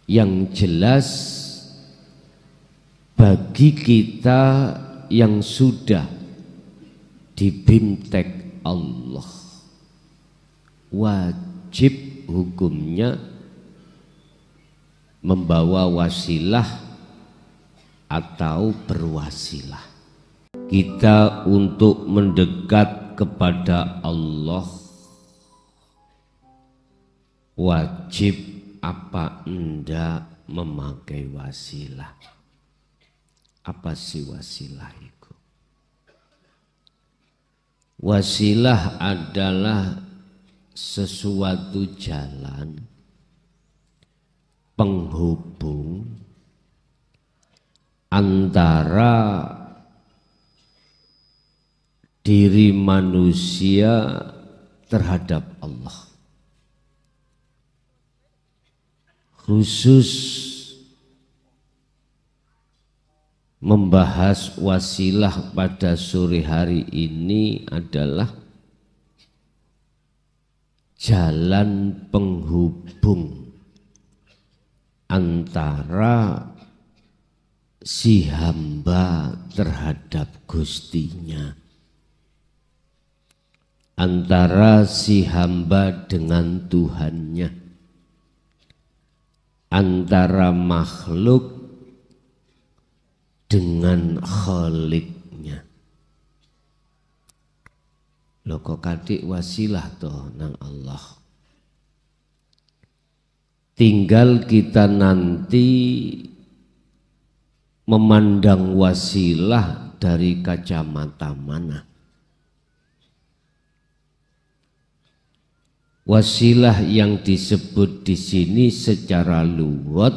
Yang jelas bagi kita yang sudah dibimtek Allah, wajib hukumnya membawa wasilah atau berwasilah. Kita untuk mendekat kepada Allah wajib apa enggak memakai wasilah. Apa sih wasilah itu? Wasilah adalah sesuatu jalan penghubung antara diri manusia terhadap Allah. Khusus membahas wasilah pada sore hari ini adalah jalan penghubung antara si hamba terhadap Gustinya, antara si hamba dengan Tuhannya, antara makhluk dengan Khaliknya. Loh kok kadik wasilah toh nang Allah. Tinggal kita nanti memandang wasilah dari kacamata mana. Wasilah yang disebut di sini secara luwet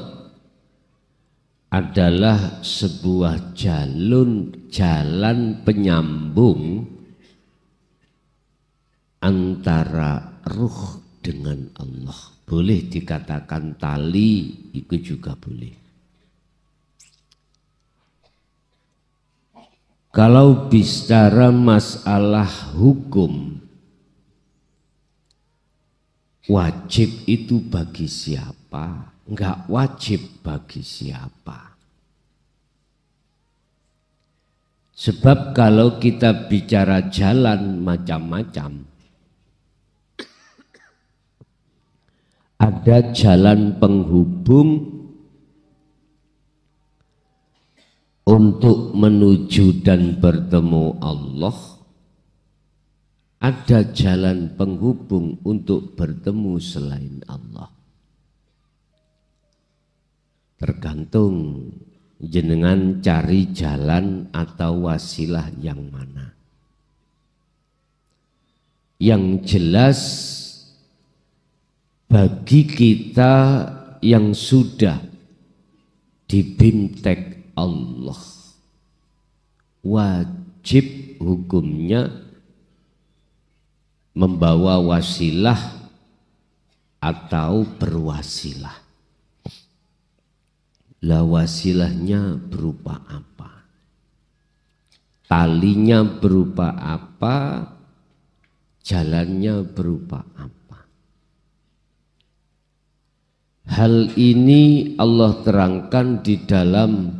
adalah sebuah jalan penyambung antara ruh dengan Allah. Boleh dikatakan tali, itu juga boleh. Kalau bicara masalah hukum, wajib itu bagi siapa? Enggak wajib bagi siapa. Sebab kalau kita bicara jalan macam-macam, ada jalan penghubung untuk menuju dan bertemu Allah, ada jalan penghubung untuk bertemu selain Allah. Tergantung jenengan cari jalan atau wasilah yang mana. Yang jelas bagi kita yang sudah dibimtek Allah, wajib hukumnya membawa wasilah atau berwasilah. Lah wasilahnya berupa apa? Talinya berupa apa? Jalannya berupa apa? Hal ini Allah terangkan di dalam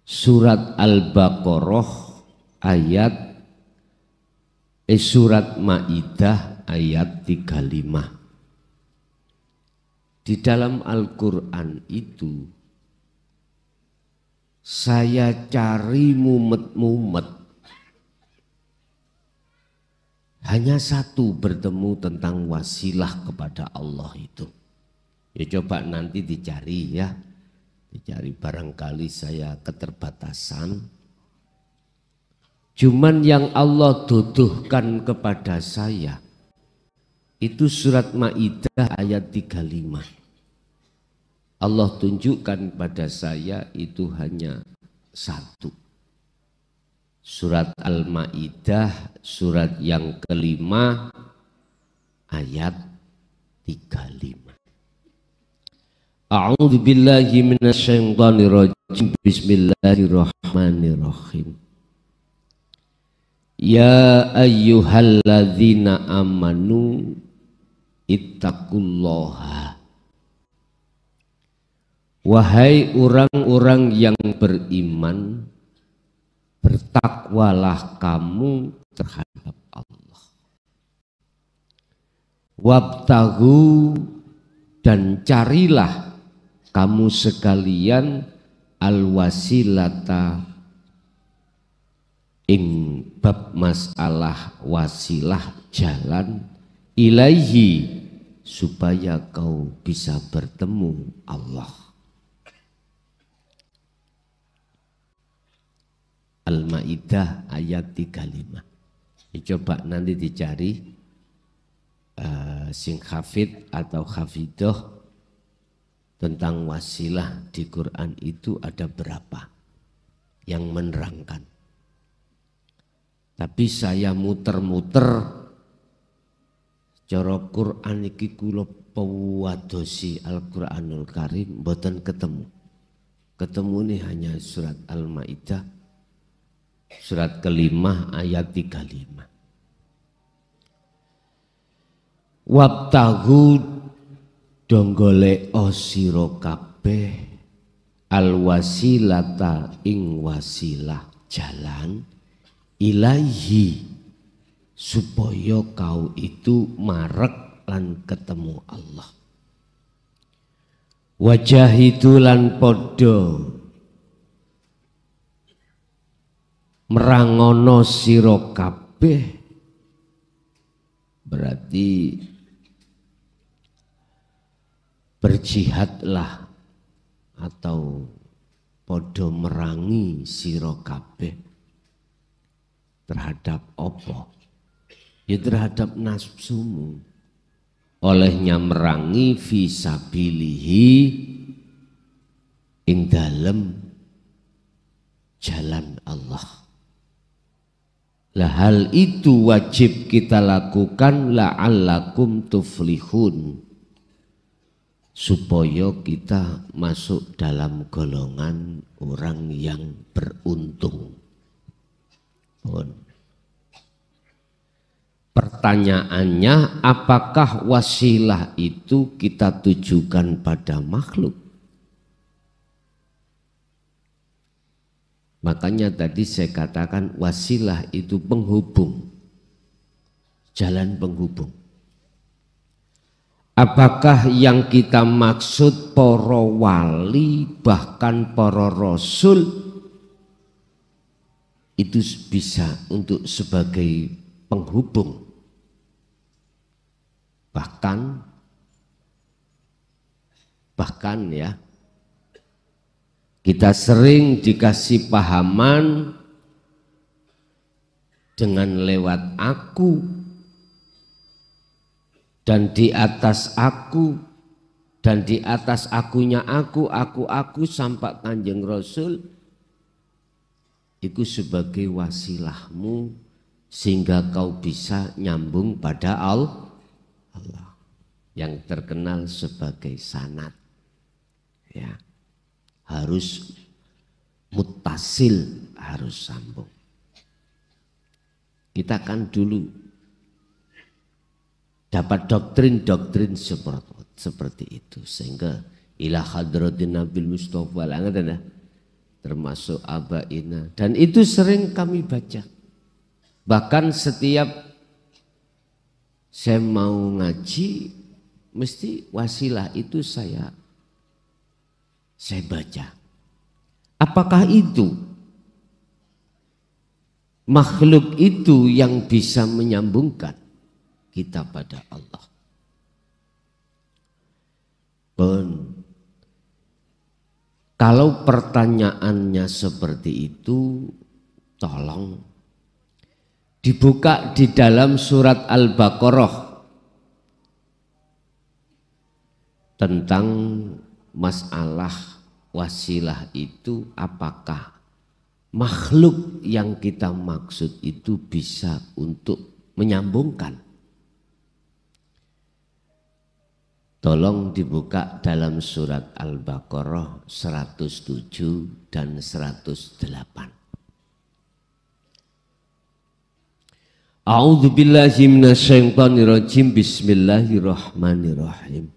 surat Al-Baqarah surat Maidah ayat 35. Di dalam Al-Quran itu saya cari mumet-mumet hanya satu bertemu tentang wasilah kepada Allah itu. Ya coba nanti dicari ya, dicari barangkali saya keterbatasan. Cuman yang Allah tuduhkan kepada saya itu surat Maidah ayat 35. Allah tunjukkan pada saya itu hanya satu. Surat Al-Maidah surat yang kelima ayat 35. A'udzu billahi minasyaitonir rajim. Bismillahirrahmanirrahim. Ya ayyuhalladzina amanu ittaqullaha. Wahai orang-orang yang beriman, bertakwalah kamu terhadap Allah. Wabtaghu, dan carilah kamu sekalian al-wasilata ing bab masalah wasilah jalan ilaihi, supaya kau bisa bertemu Allah. Al-Maidah ayat 35. Coba nanti dicari sing hafid atau hafidoh tentang wasilah di Quran itu ada berapa yang menerangkan. Tapi saya muter-muter cara Quran iki kula pewadosi Al-Quranul Karim mboten ketemu. Ketemu nih hanya surat Al-Maidah surat kelima ayat 35. Wabtaghu, donggole osiro kabeh al-wasilata ing wasilah jalan ilaihi, supaya kau itu marek lan ketemu Allah. Wajahidu lan podo merangono sira kabeh, berarti berjihadlah atau podo merangi sira kabeh terhadap apa? Ya terhadap nafsumu. Olehnya merangi fisabilihi ing dalem jalan Allah. Lah hal itu wajib kita lakukan la'allakum tuflihun, supaya kita masuk dalam golongan orang yang beruntung. Pertanyaannya, apakah wasilah itu kita tujukan pada makhluk? Makanya tadi saya katakan wasilah itu penghubung, jalan penghubung. Apakah yang kita maksud para wali bahkan para rasul itu bisa untuk sebagai penghubung? Bahkan ya, kita sering dikasih pahaman dengan lewat aku dan di atas aku dan di atas akunya aku sampai Kanjeng Rasul, itu sebagai wasilahmu sehingga kau bisa nyambung pada Allah yang terkenal sebagai sanad. Ya. Harus muttasil, harus sambung. Kita kan dulu dapat doktrin-doktrin seperti itu, sehingga ila hadratin Nabil Mustafa termasuk abaina, dan itu sering kami baca. Bahkan setiap saya mau ngaji mesti wasilah itu saya baca. Apakah itu makhluk itu yang bisa menyambungkan kita pada Allah? Kalau pertanyaannya seperti itu, tolong dibuka di dalam surat Al-Baqarah tentang masalah wasilah itu, apakah makhluk yang kita maksud itu bisa untuk menyambungkan. Tolong dibuka dalam surat Al-Baqarah 107 dan 108. A'udzubillahi minasyaitonirrajim. Bismillahirrahmanirrahim.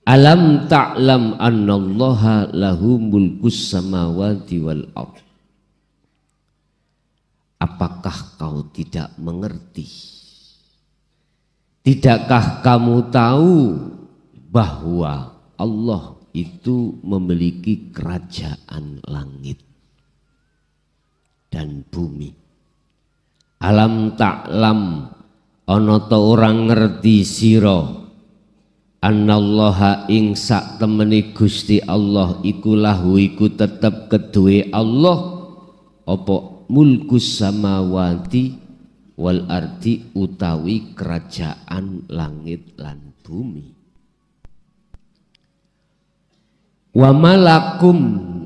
Alam ta'lam annallaha lahu mulkus samawati wal ardh. Apakah kau tidak mengerti? Tidakkah kamu tahu bahwa Allah itu memiliki kerajaan langit dan bumi? Alam ta'lam ana ta orang ngerti sira annallaha ing sak temeni Gusti Allah iku lahu iku tetep keduwe Allah apa mulkus samawati wal ardi utawi kerajaan langit lan bumi. Wa malakum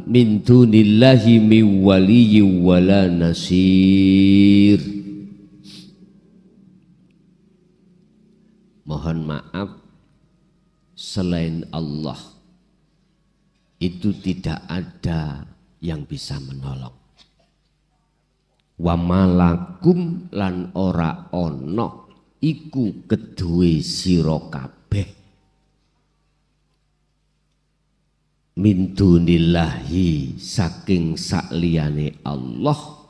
min dunillahi min waliyyin wala nasir. Mohon maaf, selain Allah itu tidak ada yang bisa menolong. Wa malakum lan ora ono iku keduwe sira kabeh min dunillahi saking sakliyane Allah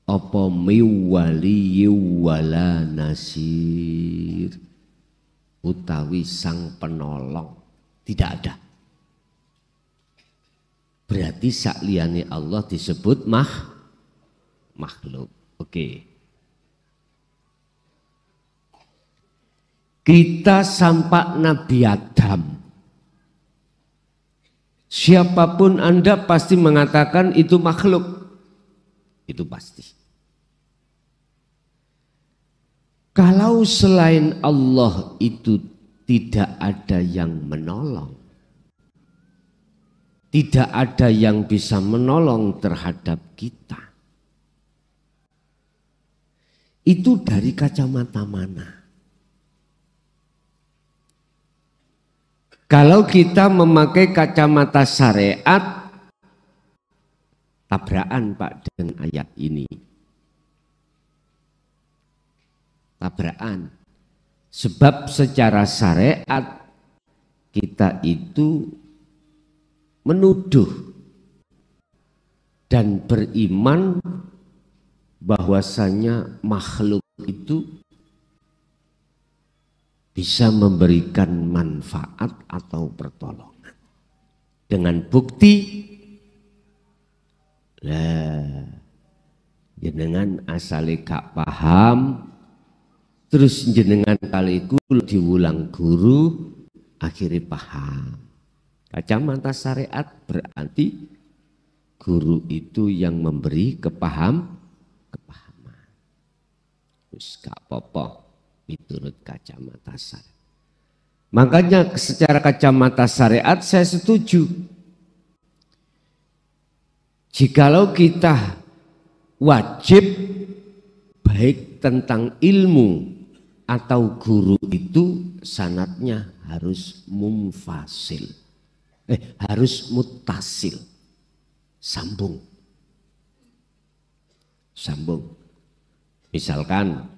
apa miwali wala nasir utawi sang penolong, tidak ada. Berarti sakliyane Allah disebut makhluk. Oke. Kita sampai Nabi Adam. Siapapun Anda pasti mengatakan itu makhluk. Itu pasti. Kalau selain Allah itu tidak ada yang menolong, tidak ada yang bisa menolong terhadap kita, itu dari kacamata mana? Kalau kita memakai kacamata syariat, tabrakan Pak dengan ayat ini. Tabrakan. Sebab secara syariat kita itu menuduh dan beriman bahwasanya makhluk itu bisa memberikan manfaat atau pertolongan. Dengan bukti jenengan asale gak paham, terus jenengan kaliku diulang guru, akhirnya paham. Kacamata syariat berarti guru itu yang memberi kepahaman. Terus gak apa-apa menurut kacamata syariat. Makanya secara kacamata syariat saya setuju. Jikalau kita wajib baik tentang ilmu atau guru itu sanadnya harus munfasil, harus muttasil, sambung. Misalkan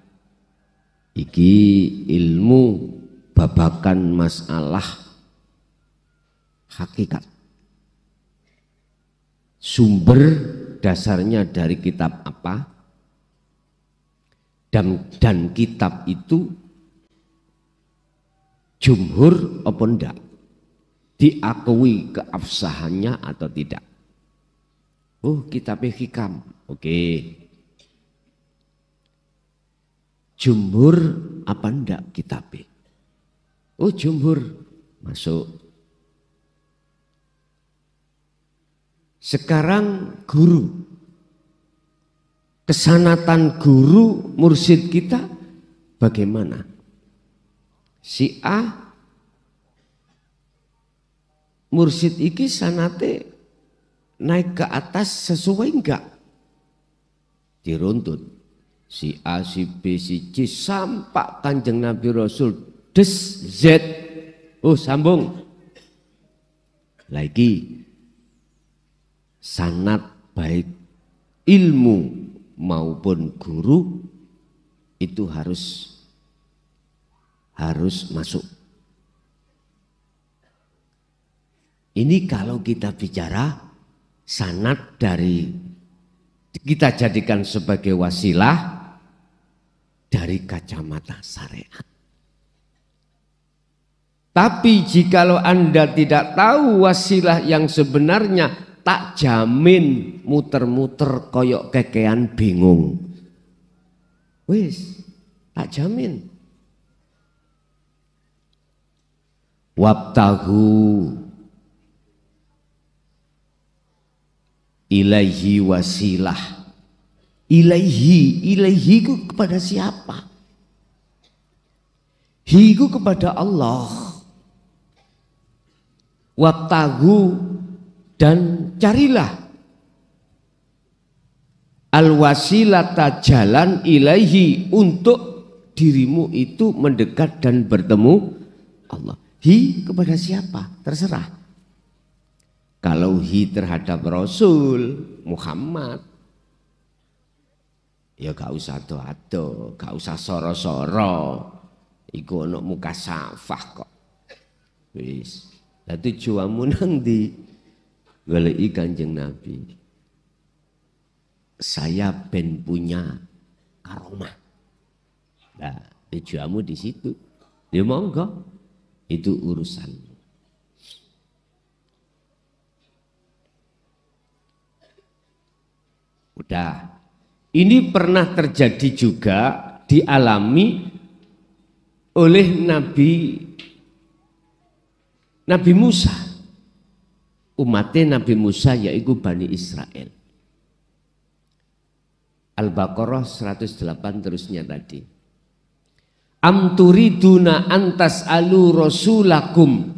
iki ilmu babakan masalah hakikat, sumber dasarnya dari kitab apa? Dan kitab itu jumhur apa enggak, diakui keabsahannya atau tidak. Oh, kitabnya hikam, oke. Jumhur apa enggak kitabnya? Oh, jumhur, masuk. Sekarang guru, kesanatan guru mursyid kita bagaimana? Si A mursyid iki sanate naik ke atas sesuai enggak? Diruntut si A, si B, si C sampai Kanjeng Nabi Rasul des Z. Oh, sambung. Lagi sanad baik ilmu maupun guru itu harus masuk. Ini kalau kita bicara sanad dari kita jadikan sebagai wasilah dari kacamata syariat. Tapi jikalau Anda tidak tahu wasilah yang sebenarnya, tak jamin muter-muter koyok kekean bingung. Wis, tak jamin. Wabtahu ilaihi wasilah. Ilaihi ku kepada siapa? Hi ku kepada Allah. Wabtahu dan carilah al-wasilata jalan ilaihi untuk dirimu itu mendekat dan bertemu Allah. Hi kepada siapa? Terserah. Kalau hi terhadap Rasul Muhammad, ya gak usah ado-ado, gak usah soro-soro. Iku ono muka safah kok. Wis. Lah tujuanmu nang ndi? Goleki Kanjeng Nabi. Saya ben punya karomah. Nah, tujuanmu di situ. Ya monggo. Itu urusan. Udah. Ini pernah terjadi juga dialami oleh Nabi Musa, umatnya Nabi Musa yaitu Bani Israel. Al-Baqarah 108 terusnya tadi. Am turiduna antas alu rasulakum,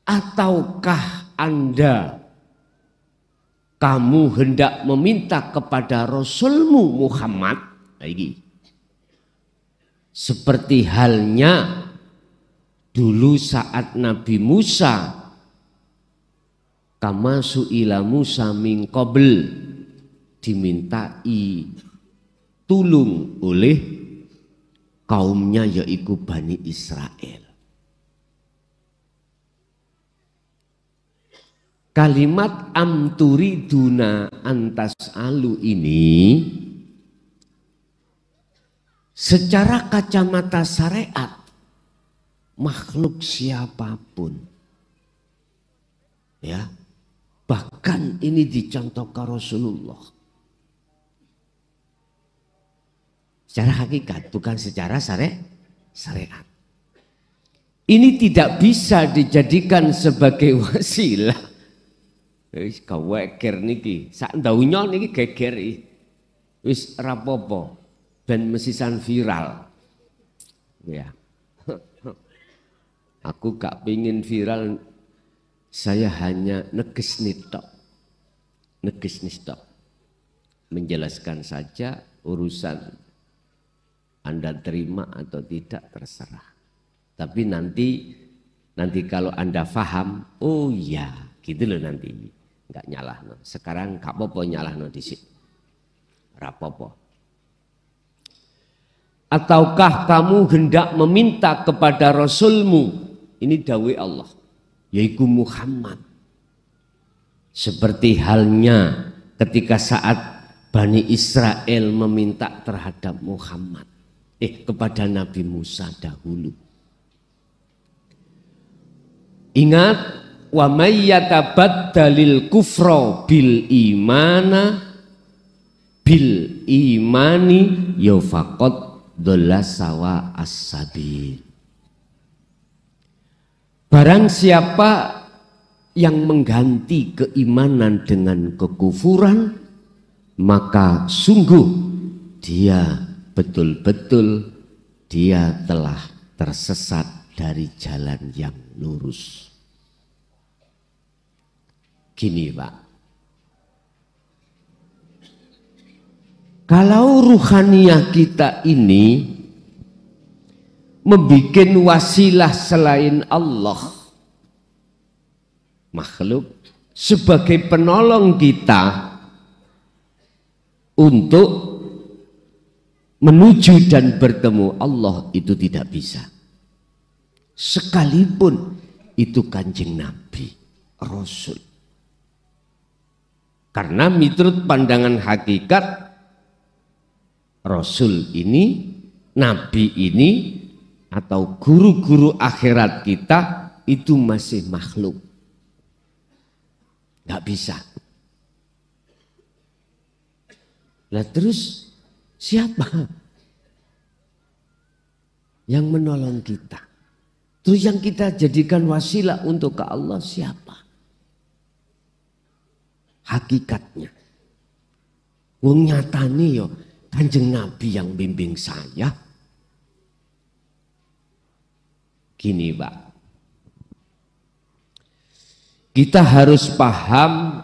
ataukah Anda kamu hendak meminta kepada Rasulmu Muhammad lagi seperti halnya dulu saat Nabi Musa, kama su'ila Musa min qabl, dimintai tulung oleh kaumnya yaitu Bani Israel. Kalimat amturiduna antas alu ini secara kacamata syariat makhluk siapapun, ya, bahkan ini dicontohkan Rasulullah secara hakikat, bukan secara syariat. Ini tidak bisa dijadikan sebagai wasilah. Wis kaweker niki, sak ndaunya niki geger wis rapopo ben mesisan viral, ya. Aku gak pingin viral, saya hanya neges nitok, menjelaskan saja urusan Anda terima atau tidak terserah. Tapi nanti kalau Anda paham, oh ya, gitu loh nanti, nggak nyalah. Sekarang gak apa-apa nyalah di sini, rapopo. Ataukah kamu hendak meminta kepada Rasulmu? Ini dawai Allah, yaitu Muhammad. Seperti halnya ketika saat Bani Israel meminta terhadap Muhammad, kepada Nabi Musa dahulu. Ingat, wa may yatabaddalil kufra bil imani ya faqad dhalla sawa as-sabil. Barang siapa yang mengganti keimanan dengan kekufuran, maka sungguh dia betul-betul dia telah tersesat dari jalan yang lurus. Gini Pak, kalau ruhaniyah kita ini membikin wasilah selain Allah, makhluk sebagai penolong kita untuk menuju dan bertemu Allah itu tidak bisa. Sekalipun itu Kanjeng Nabi, Rasul. Karena menurut pandangan hakikat, Rasul ini, Nabi ini, atau guru-guru akhirat kita itu masih makhluk. Gak bisa. Nah terus siapa yang menolong kita? Terus yang kita jadikan wasilah untuk ke Allah siapa? Hakikatnya. Wong nyatane yo Kanjeng Nabi yang bimbing saya. Gini Pak. Kita harus paham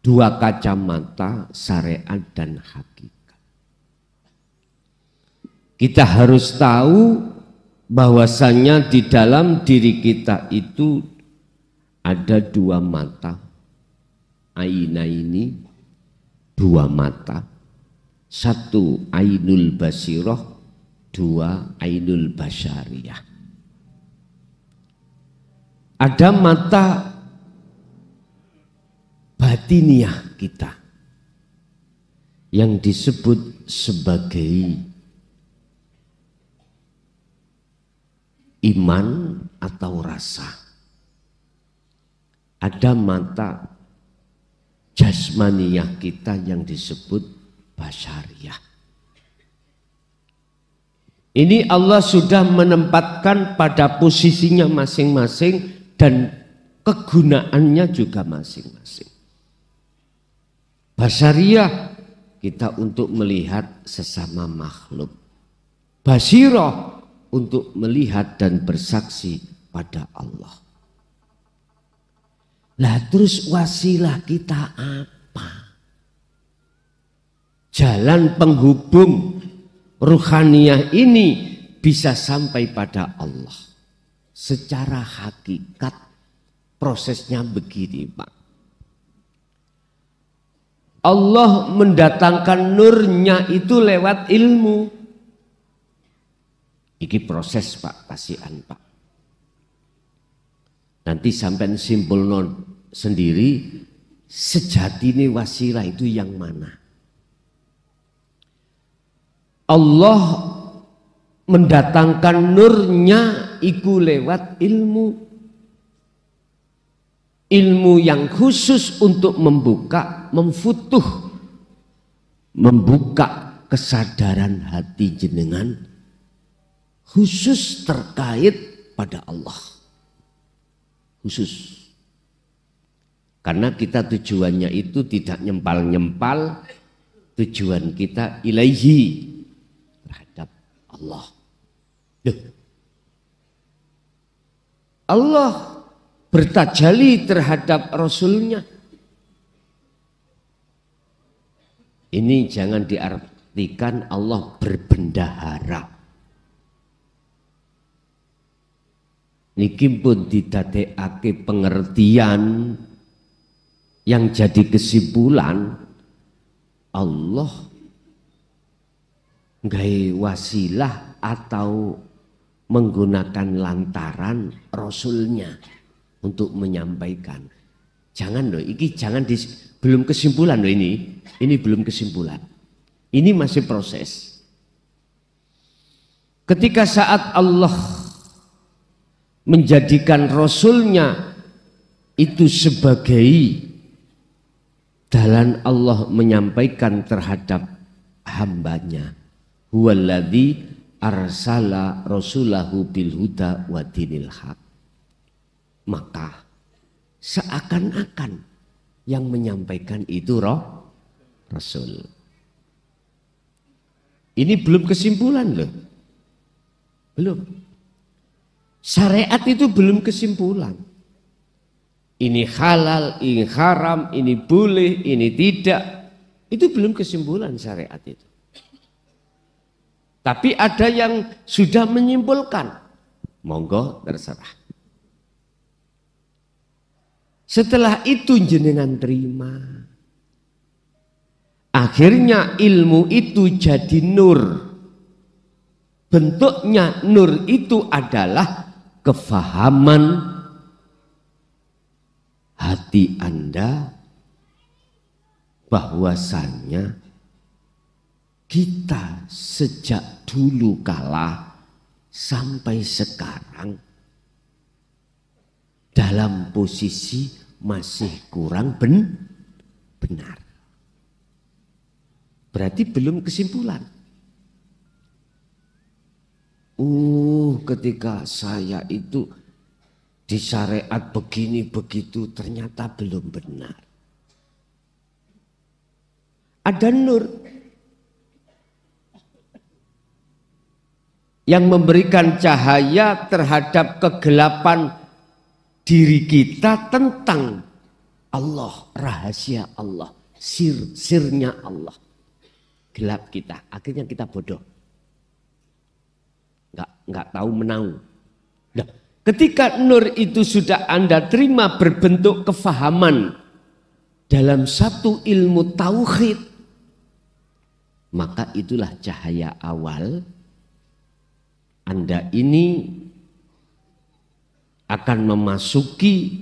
dua kacamata syariat dan hakikat. Kita harus tahu bahwasanya di dalam diri kita itu ada dua mata. Aina ini dua mata. Satu ainul basirah, dua ainul basyariyah. Ada mata batiniah kita yang disebut sebagai iman atau rasa. Ada mata jasmaniyah kita yang disebut basyariyah. Ini Allah sudah menempatkan pada posisinya masing-masing dan kegunaannya juga masing-masing. Basyariyah kita untuk melihat sesama makhluk. Basirah untuk melihat dan bersaksi pada Allah. Lah terus wasilah kita apa? Jalan penghubung ruhaniyah ini bisa sampai pada Allah. Secara hakikat prosesnya begini Pak. Allah mendatangkan nurnya itu lewat ilmu. Iki proses Pak, kasihan Pak. Nanti sampai simpul non sendiri sejati ini wasilah itu yang mana? Allah mendatangkan nurnya iku lewat ilmu. Ilmu yang khusus untuk membuka, memfutuh, membuka kesadaran hati jenengan khusus terkait pada Allah. Khusus. Karena kita tujuannya itu tidak nyempal-nyempal, tujuan kita ilaihi terhadap Allah. Duh. Allah bertajali terhadap Rasulnya. Ini jangan diartikan Allah berbendahara. Niki pun didadekake pengertian yang jadi kesimpulan Allah gawe wasilah atau menggunakan lantaran Rasulnya untuk menyampaikan. Jangan loh, ini jangan belum kesimpulan loh ini belum kesimpulan. Ini masih proses. Ketika saat Allah menjadikan Rasulnya itu sebagai dalan Allah menyampaikan terhadap hambanya. Huwaladzi arsala rasulahu bil huda wa dinil haq. Maka seakan-akan yang menyampaikan itu Rasul. Ini belum kesimpulan loh. Belum. Syariat itu belum kesimpulan. Ini halal, ini haram, ini boleh, ini tidak. Itu belum kesimpulan syariat itu. Tapi ada yang sudah menyimpulkan. Monggo terserah. Setelah itu jenengan terima. Akhirnya ilmu itu jadi nur. Bentuknya nur itu adalah kefahaman hati Anda bahwasannya kita sejak dulu kala sampai sekarang dalam posisi masih kurang benar. Berarti belum kesimpulan. Ketika saya itu di syariat begini begitu ternyata belum benar. Ada nur yang memberikan cahaya terhadap kegelapan diri kita tentang Allah, rahasia Allah, sirnya Allah. Gelap kita, akhirnya kita bodoh. Nggak tahu menau. Nah, ketika nur itu sudah Anda terima berbentuk kefahaman dalam satu ilmu tauhid, maka itulah cahaya awal. Anda ini akan memasuki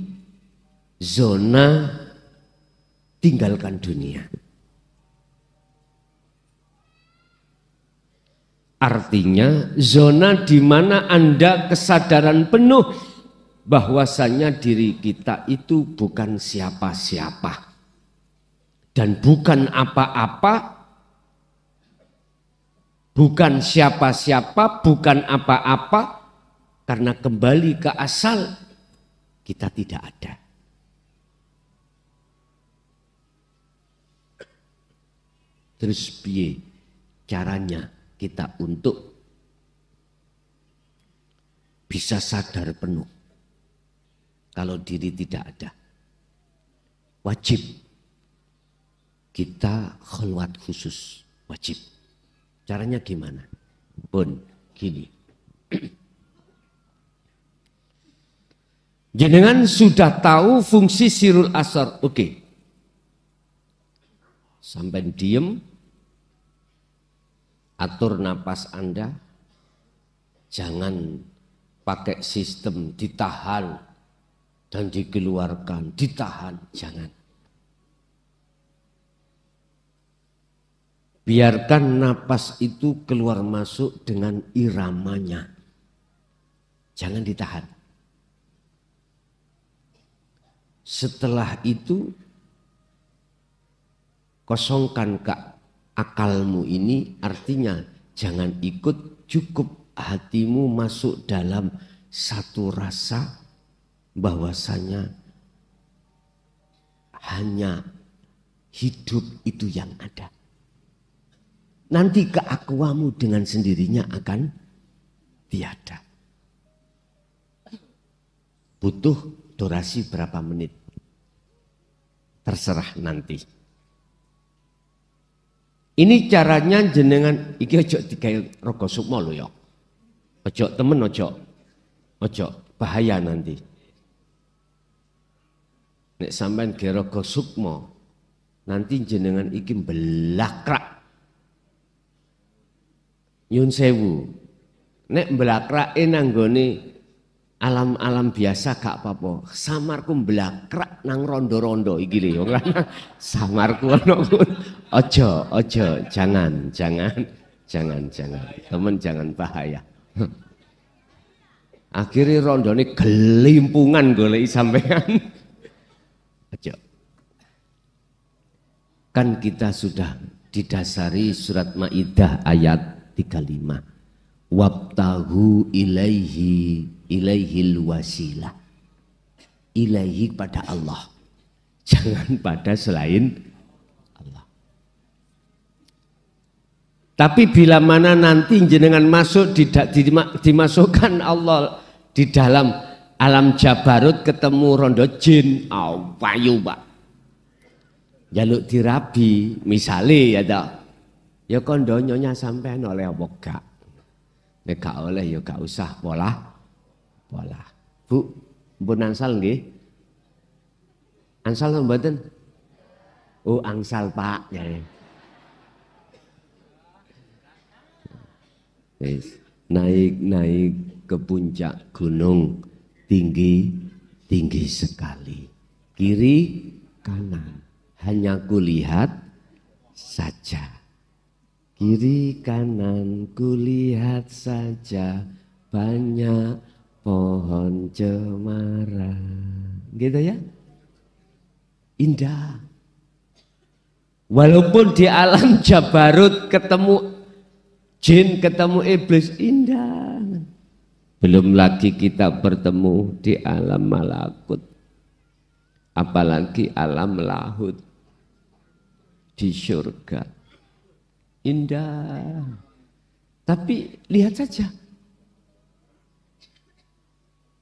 zona tinggalkan dunia. Artinya zona di mana Anda kesadaran penuh bahwasanya diri kita itu bukan siapa-siapa dan bukan apa-apa, bukan siapa-siapa, bukan apa-apa, karena kembali ke asal kita tidak ada. Terus piye caranya kita untuk bisa sadar penuh kalau diri tidak ada? Wajib kita khalwat khusus, wajib. Caranya gimana? Pun gini. Jenengan sudah tahu fungsi sirul asar, oke. Sampai diem. Atur napas Anda, jangan pakai sistem ditahan dan dikeluarkan, ditahan, jangan. Biarkan napas itu keluar masuk dengan iramanya, jangan ditahan. Setelah itu, kosongkan akalmu ini, artinya jangan ikut, cukup hatimu masuk dalam satu rasa bahwasanya hanya hidup itu yang ada. Nanti keakuamu dengan sendirinya akan tiada. Butuh durasi berapa menit? Terserah nanti. Ini caranya jenengan, iki ojo digawe rogo sukma lho ya. Ojo temen, ojo bahaya nanti. Nek sampean ge rogo sukma, nanti jenengan iki belakrak. Nyun sewu. Nek belakrake nanggone alam-alam biasa gak apa-apa. Samarku belakrak nang rondo-rondo iki lho. Samarku ono. Ojo, jangan. Temen jangan bahaya. Akhirnya rondone gelimpungan goleki sampean. Ojo. Kan kita sudah didasari surat Maidah ayat 35. Wabtahu ilaihil wasilah. Ilaihi pada Allah. Jangan pada selain Allah. Tapi bila mana nanti jenengan masuk dimasukkan Allah di dalam alam Jabarut, ketemu rondo jin, payu Pak. Jaluk dirabi, misale ya dak. Ya kondo nyonya sampean oleh apa gak? Nek gak oleh ya gak usah pola. Bu, mbun angsal nggih? Angsal mboten? Oh, angsal Pak. Ya. Wis, naik-naik ke puncak gunung tinggi sekali. Kiri kanan hanya kulihat saja. Kiri kanan kulihat saja, banyak pohon cemara. Gitu ya. Indah. Walaupun di alam Jabarut ketemu jin, ketemu iblis, indah. Belum lagi kita bertemu di alam malakut. Apalagi alam lahut di surga. Indah. Tapi lihat saja.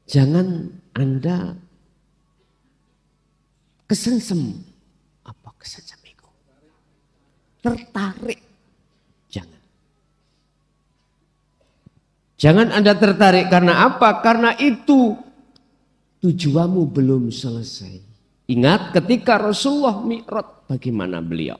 Jangan Anda kesengsem. Apa kesengsem itu? Tertarik. Jangan Anda tertarik karena apa? Karena itu tujuanmu belum selesai. Ingat ketika Rasulullah Mi'raj, bagaimana beliau?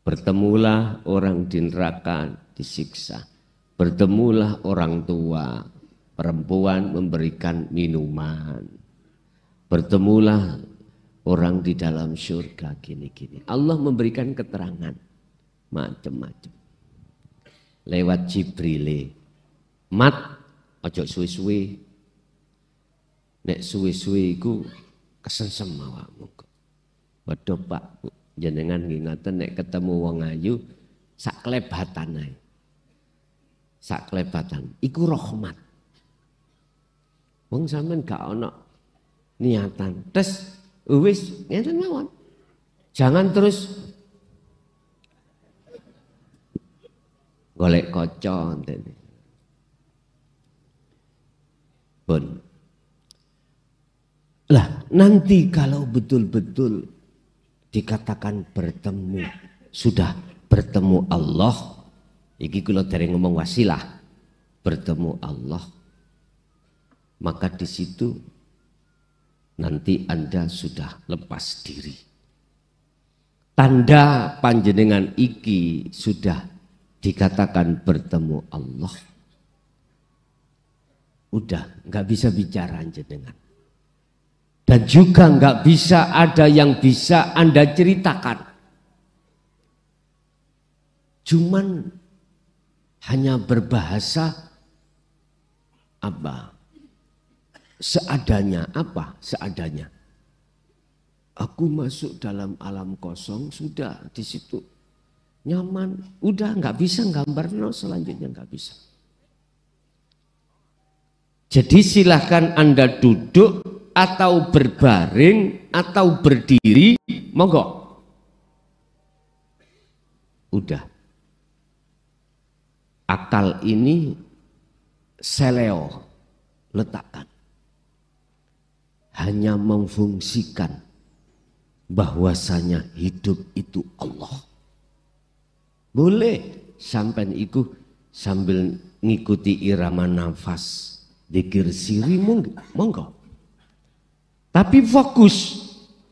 Bertemulah orang di neraka disiksa. Bertemulah orang tua, perempuan memberikan minuman. Bertemulah orang di dalam surga gini-gini. Allah memberikan keterangan macam-macam. Lewat Jibril. Mat, ojo suwe-suwe. Nek suwe-suwe iku kesengsem awakmu. Waduh Pak, jenengan ngingatan nek ketemu wong ayu sak klebatan ae. Sak klebatan iku rahmat. Wong sampean gak ono niatan. Tes wis ngeten mawon. Jangan terus golek kaca ngene. Pun. Lah, nanti kalau betul-betul dikatakan bertemu, sudah bertemu Allah, iki kula dereng ngomong wasilah, bertemu Allah, maka di situ nanti Anda sudah lepas diri. Tanda panjenengan iki sudah dikatakan bertemu Allah, udah nggak bisa bicara jenengan, dan juga nggak bisa ada yang bisa Anda ceritakan. Cuman hanya berbahasa apa? Seadanya. Apa? Seadanya. Aku masuk dalam alam kosong, sudah di situ nyaman, udah nggak bisa gambar, no, selanjutnya nggak bisa. Jadi silahkan Anda duduk atau berbaring atau berdiri, monggo. Udah. Akal ini seleo, letakkan. Hanya memfungsikan bahwasanya hidup itu Allah. Boleh sampai iku sambil ngikuti irama nafas, zikir siri monggo. Tapi fokus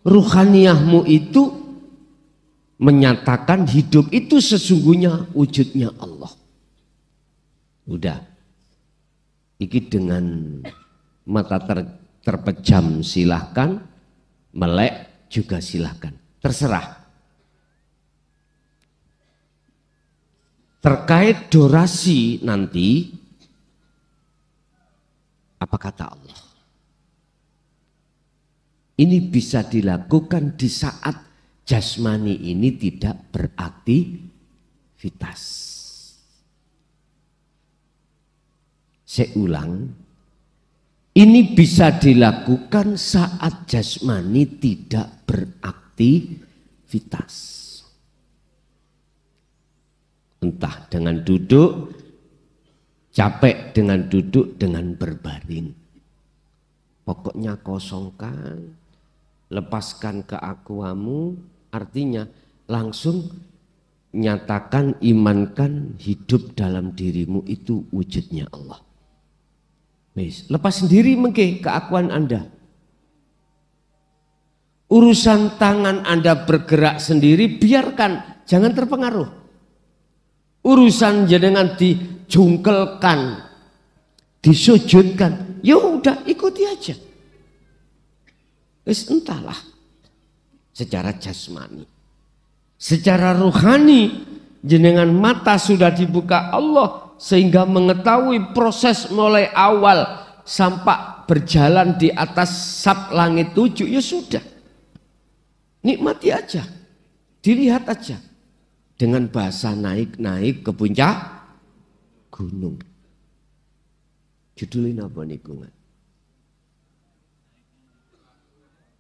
ruhaniyahmu itu menyatakan hidup itu sesungguhnya wujudnya Allah. Udah. Iki dengan mata terpejam silahkan, melek juga silahkan. Terserah. Terkait durasi nanti, apa kata Allah? Ini bisa dilakukan di saat jasmani ini tidak beraktivitas. Saya ulang, ini bisa dilakukan saat jasmani tidak beraktivitas. Entah dengan duduk, capek dengan duduk, dengan berbaring. Pokoknya kosongkan, lepaskan keakuamu, artinya langsung nyatakan, imankan hidup dalam dirimu itu wujudnya Allah. Lepas sendiri mengke keakuan Anda. Urusan tangan Anda bergerak sendiri, biarkan, jangan terpengaruh. Urusan jenengan dijungkelkan, disujudkan, ya udah ikuti aja. Wis entahlah. Secara jasmani. Secara rohani jenengan mata sudah dibuka Allah sehingga mengetahui proses mulai awal sampai berjalan di atas sab langit 7, ya sudah. Nikmati aja. Dilihat aja. Dengan bahasa naik-naik ke puncak gunung. Judulnya apa nih Gungan?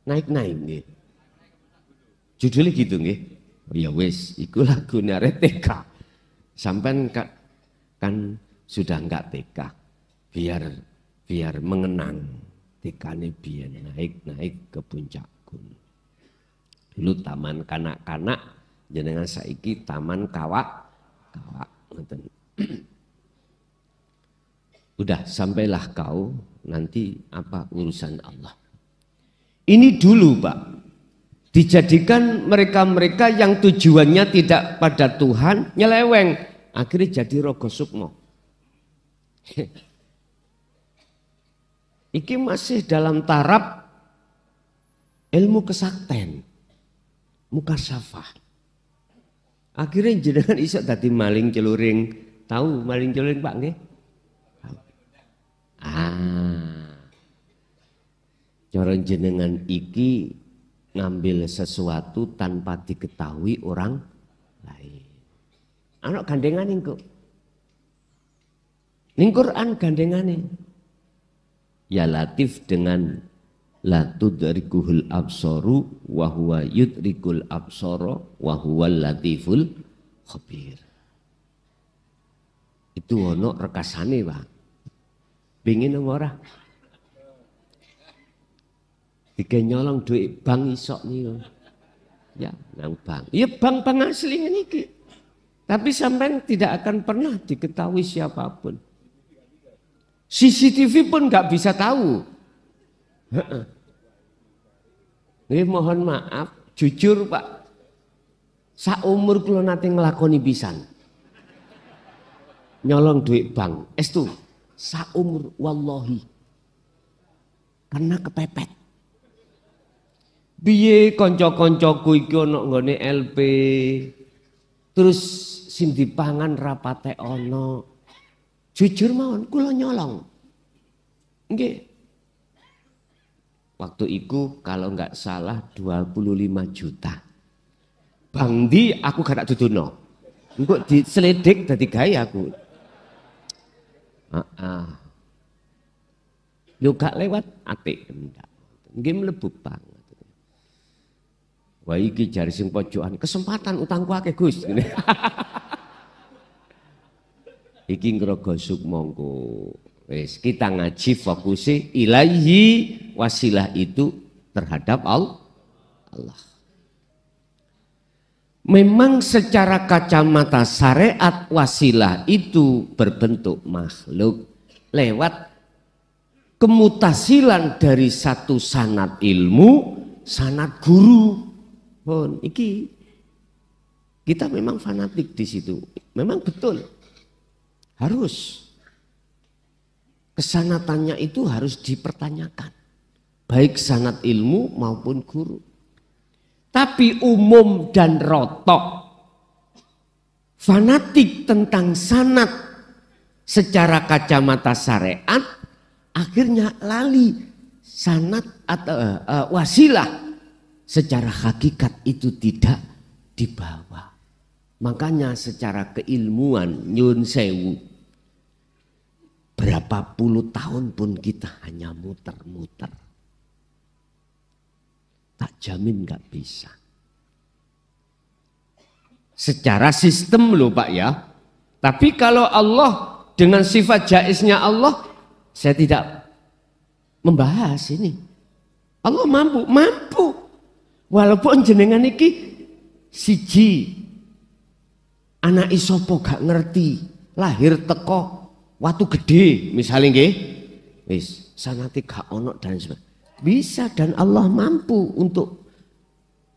Naik-naik nih. Judulnya gitu nggih. Oh ya wis, iku lagune arek TK. Sampean kan sudah enggak TK. Biar mengenang TK-ne biyen naik-naik ke puncak gunung. Dulu taman kanak-kanak, jenengan saiki taman kawak ngoten. Udah sampailah kau nanti apa urusan Allah. Ini dulu Pak, dijadikan mereka-mereka yang tujuannya tidak pada Tuhan nyeleweng, akhirnya jadi rogo sukmo. Iki masih dalam taraf ilmu kesakten, mukasyafah. Akhirnya jenengan iso dadi maling celuring. Tahu maling celuring Pak nggih? Cara jenengan iki ngambil sesuatu tanpa diketahui orang lain. Anak gandengane kok. Ning Quran gandengane. Ya Latif dengan la tudrikuhul absaru wa huwa yudrikul absara wa huwal latiful khabir. Itu ono rekasane, Pak. Pengin ora? Dike nyolong duit bank isok niku. Ya, nang bank. Ya bank asli ngene iki. Tapi sampean tidak akan pernah diketahui siapapun. CCTV pun nggak bisa tahu. Ini mohon maaf, jujur Pak, saumur kula nate nglakoni pisan. Nyolong duit bank, estu, saumur wallahi. Karena kepepet. Biye kanca-kancaku iki ana nggone LP. Terus sing dipangan rapate ana. Jujur mawon kula nyolong. Nggih. Waktu itu kalau nggak salah 25 juta. Bang di aku gak tak dudono. Engko diselidik dadi gawe aku. Yo gak lewat ATM ndak. Nggih mlebu bank. Wah iki jari sing pojokan kesempatan utangku akeh Gus. Iki ngrogo sukmongko. Wes kita ngaji fokusnya ilaihi, wasilah itu terhadap Allah. Memang secara kacamata syariat wasilah itu berbentuk makhluk lewat kemutasilan dari satu sanad ilmu, sanad guru. Pun iki kita memang fanatik di situ. Memang betul. Harus kesanatannya itu harus dipertanyakan. Baik sanad ilmu maupun guru. Tapi umum dan rotok. Fanatik tentang sanad secara kacamata syariat. Akhirnya lali sanad atau wasilah. Secara hakikat itu tidak dibawa. Makanya secara keilmuan nyun sewu. Berapa puluh tahun pun kita hanya muter-muter. Tak jamin gak bisa. Secara sistem loh Pak ya. Tapi kalau Allah dengan sifat jaiznya Allah, saya tidak membahas ini. Allah mampu. Walaupun jenengan iki siji anak isopo gak ngerti, lahir teko watu gede misalnya nggih. Wis sanate gak ono dan sebagainya. Bisa dan Allah mampu untuk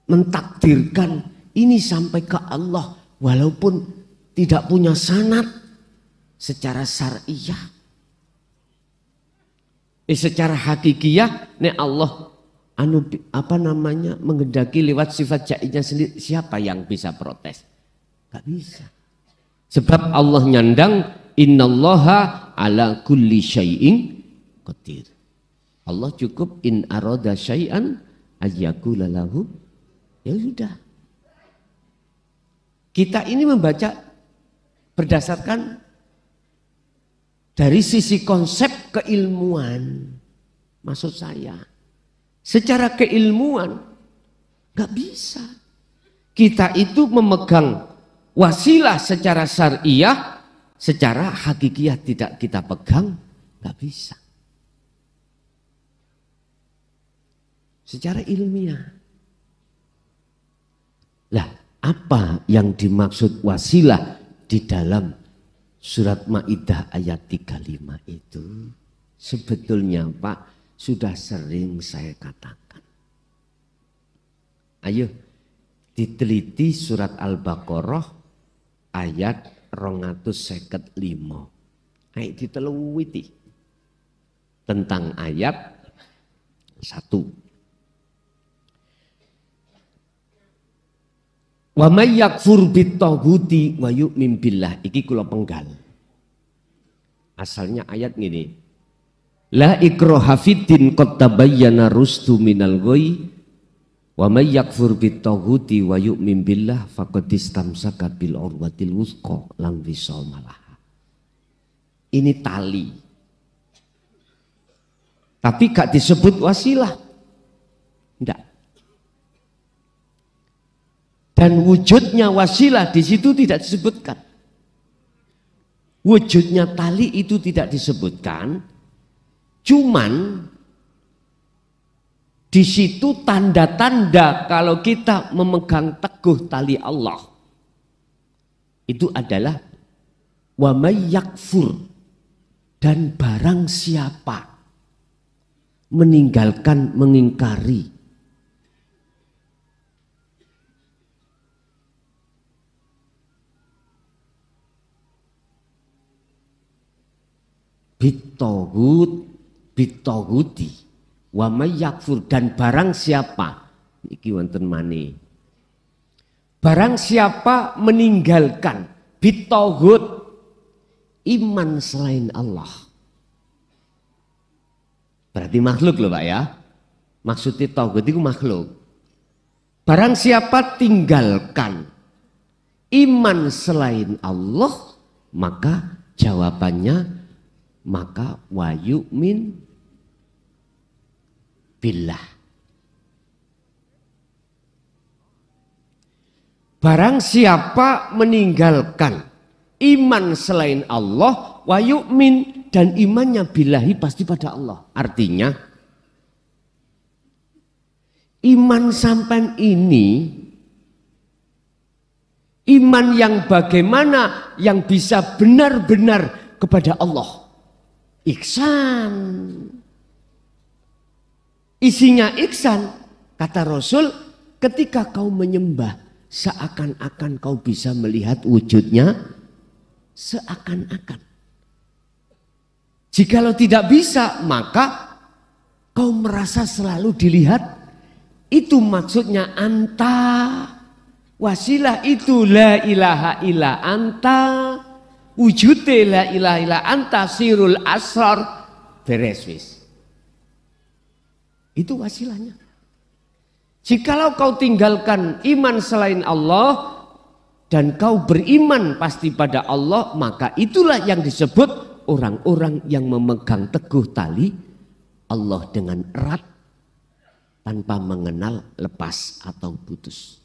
mentakdirkan ini sampai ke Allah walaupun tidak punya sanad secara syariah. Secara hakikiyah nek Allah menghendaki lewat sifat jainya sendiri, siapa yang bisa protes? Gak bisa. Sebab Allah nyandang innallaha ala kulli syai'in qadir. Allah cukup in arada syai'an ayyakula lahu, ya sudah. Kita ini membaca berdasarkan dari sisi konsep keilmuan. Maksud saya, secara keilmuan gak bisa. Kita itu memegang wasilah secara syariah, secara hakikiyah tidak kita pegang, gak bisa. Secara ilmiah. Lah, apa yang dimaksud wasilah di dalam surat Maidah ayat 35 itu? Sebetulnya Pak, sudah sering saya katakan. Ayo diteliti surat Al-Baqarah ayat 255. Ayo diteliti tentang ayat 1. Wa may yakfur bit-taghuti wa yu'min billah. Iki kula penggal. Asalnya ayat gini. La ikraha fiddin qad tabayyana rusdu minal ghayy wa may yakfur bit-taghuti wa yu'min billah faqad istamsaka bil urwatil wuthqa lam fisama laha. Ini tali. Tapi gak disebut wasilah. Enggak. Dan wujudnya wasilah di situ tidak disebutkan. Wujudnya tali itu tidak disebutkan. Cuman di situ tanda-tanda kalau kita memegang teguh tali Allah. Itu adalah wa may yakfur, dan barang siapa meninggalkan, mengingkari bitoguti wa may yakfur, dan barang siapa iki wonten mani, barang siapa meninggalkan bitogut, iman selain Allah, berarti makhluk loh Pak ya, maksudnya togut itu makhluk. Barang siapa tinggalkan iman selain Allah, maka jawabannya maka wa yu'min billah. Barang siapa meninggalkan iman selain Allah, wa yu'min, dan imannya billahi pasti pada Allah. Artinya iman sampan ini, iman yang bagaimana yang bisa benar-benar kepada Allah. Ihsan. Isinya ihsan. Kata Rasul, ketika kau menyembah, seakan-akan kau bisa melihat wujudnya, seakan-akan. Jikalau tidak bisa, maka kau merasa selalu dilihat. Itu maksudnya anta. Wasilah itu la ilaha illa anta. Wujudnya la ilaha illa anta sirul asrar, beres wis. Itu wasilahnya. Jikalau kau tinggalkan iman selain Allah dan kau beriman pasti pada Allah, maka itulah yang disebut orang-orang yang memegang teguh tali Allah dengan erat tanpa mengenal lepas atau putus.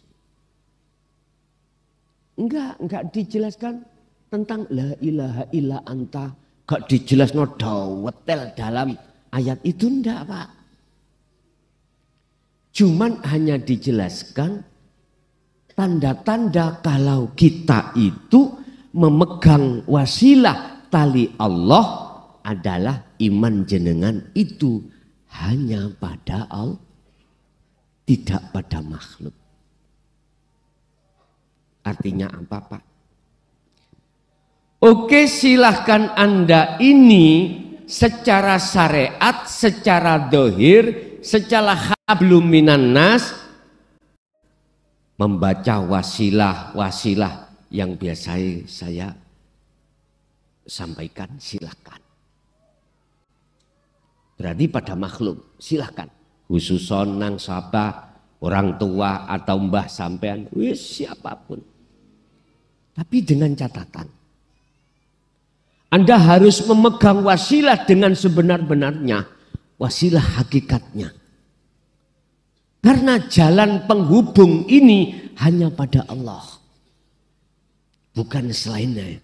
Enggak dijelaskan tentang la ilaha illa anta, gak dijelaskan dawetel dalam ayat itu, enggak Pak. Cuman hanya dijelaskan tanda-tanda kalau kita itu memegang wasilah tali Allah adalah iman jenengan itu hanya pada Allah, tidak pada makhluk. Artinya apa Pak? Oke, silahkan Anda ini secara syariat, secara dohir, secara hablum minan nas membaca wasilah yang biasa saya sampaikan, silahkan. Berarti pada makhluk, silahkan. Khususon nang sapa, orang tua atau mbah sampean, siapapun. Tapi dengan catatan, Anda harus memegang wasilah dengan sebenar-benarnya, wasilah hakikatnya. Karena jalan penghubung ini hanya pada Allah. Bukan selainnya.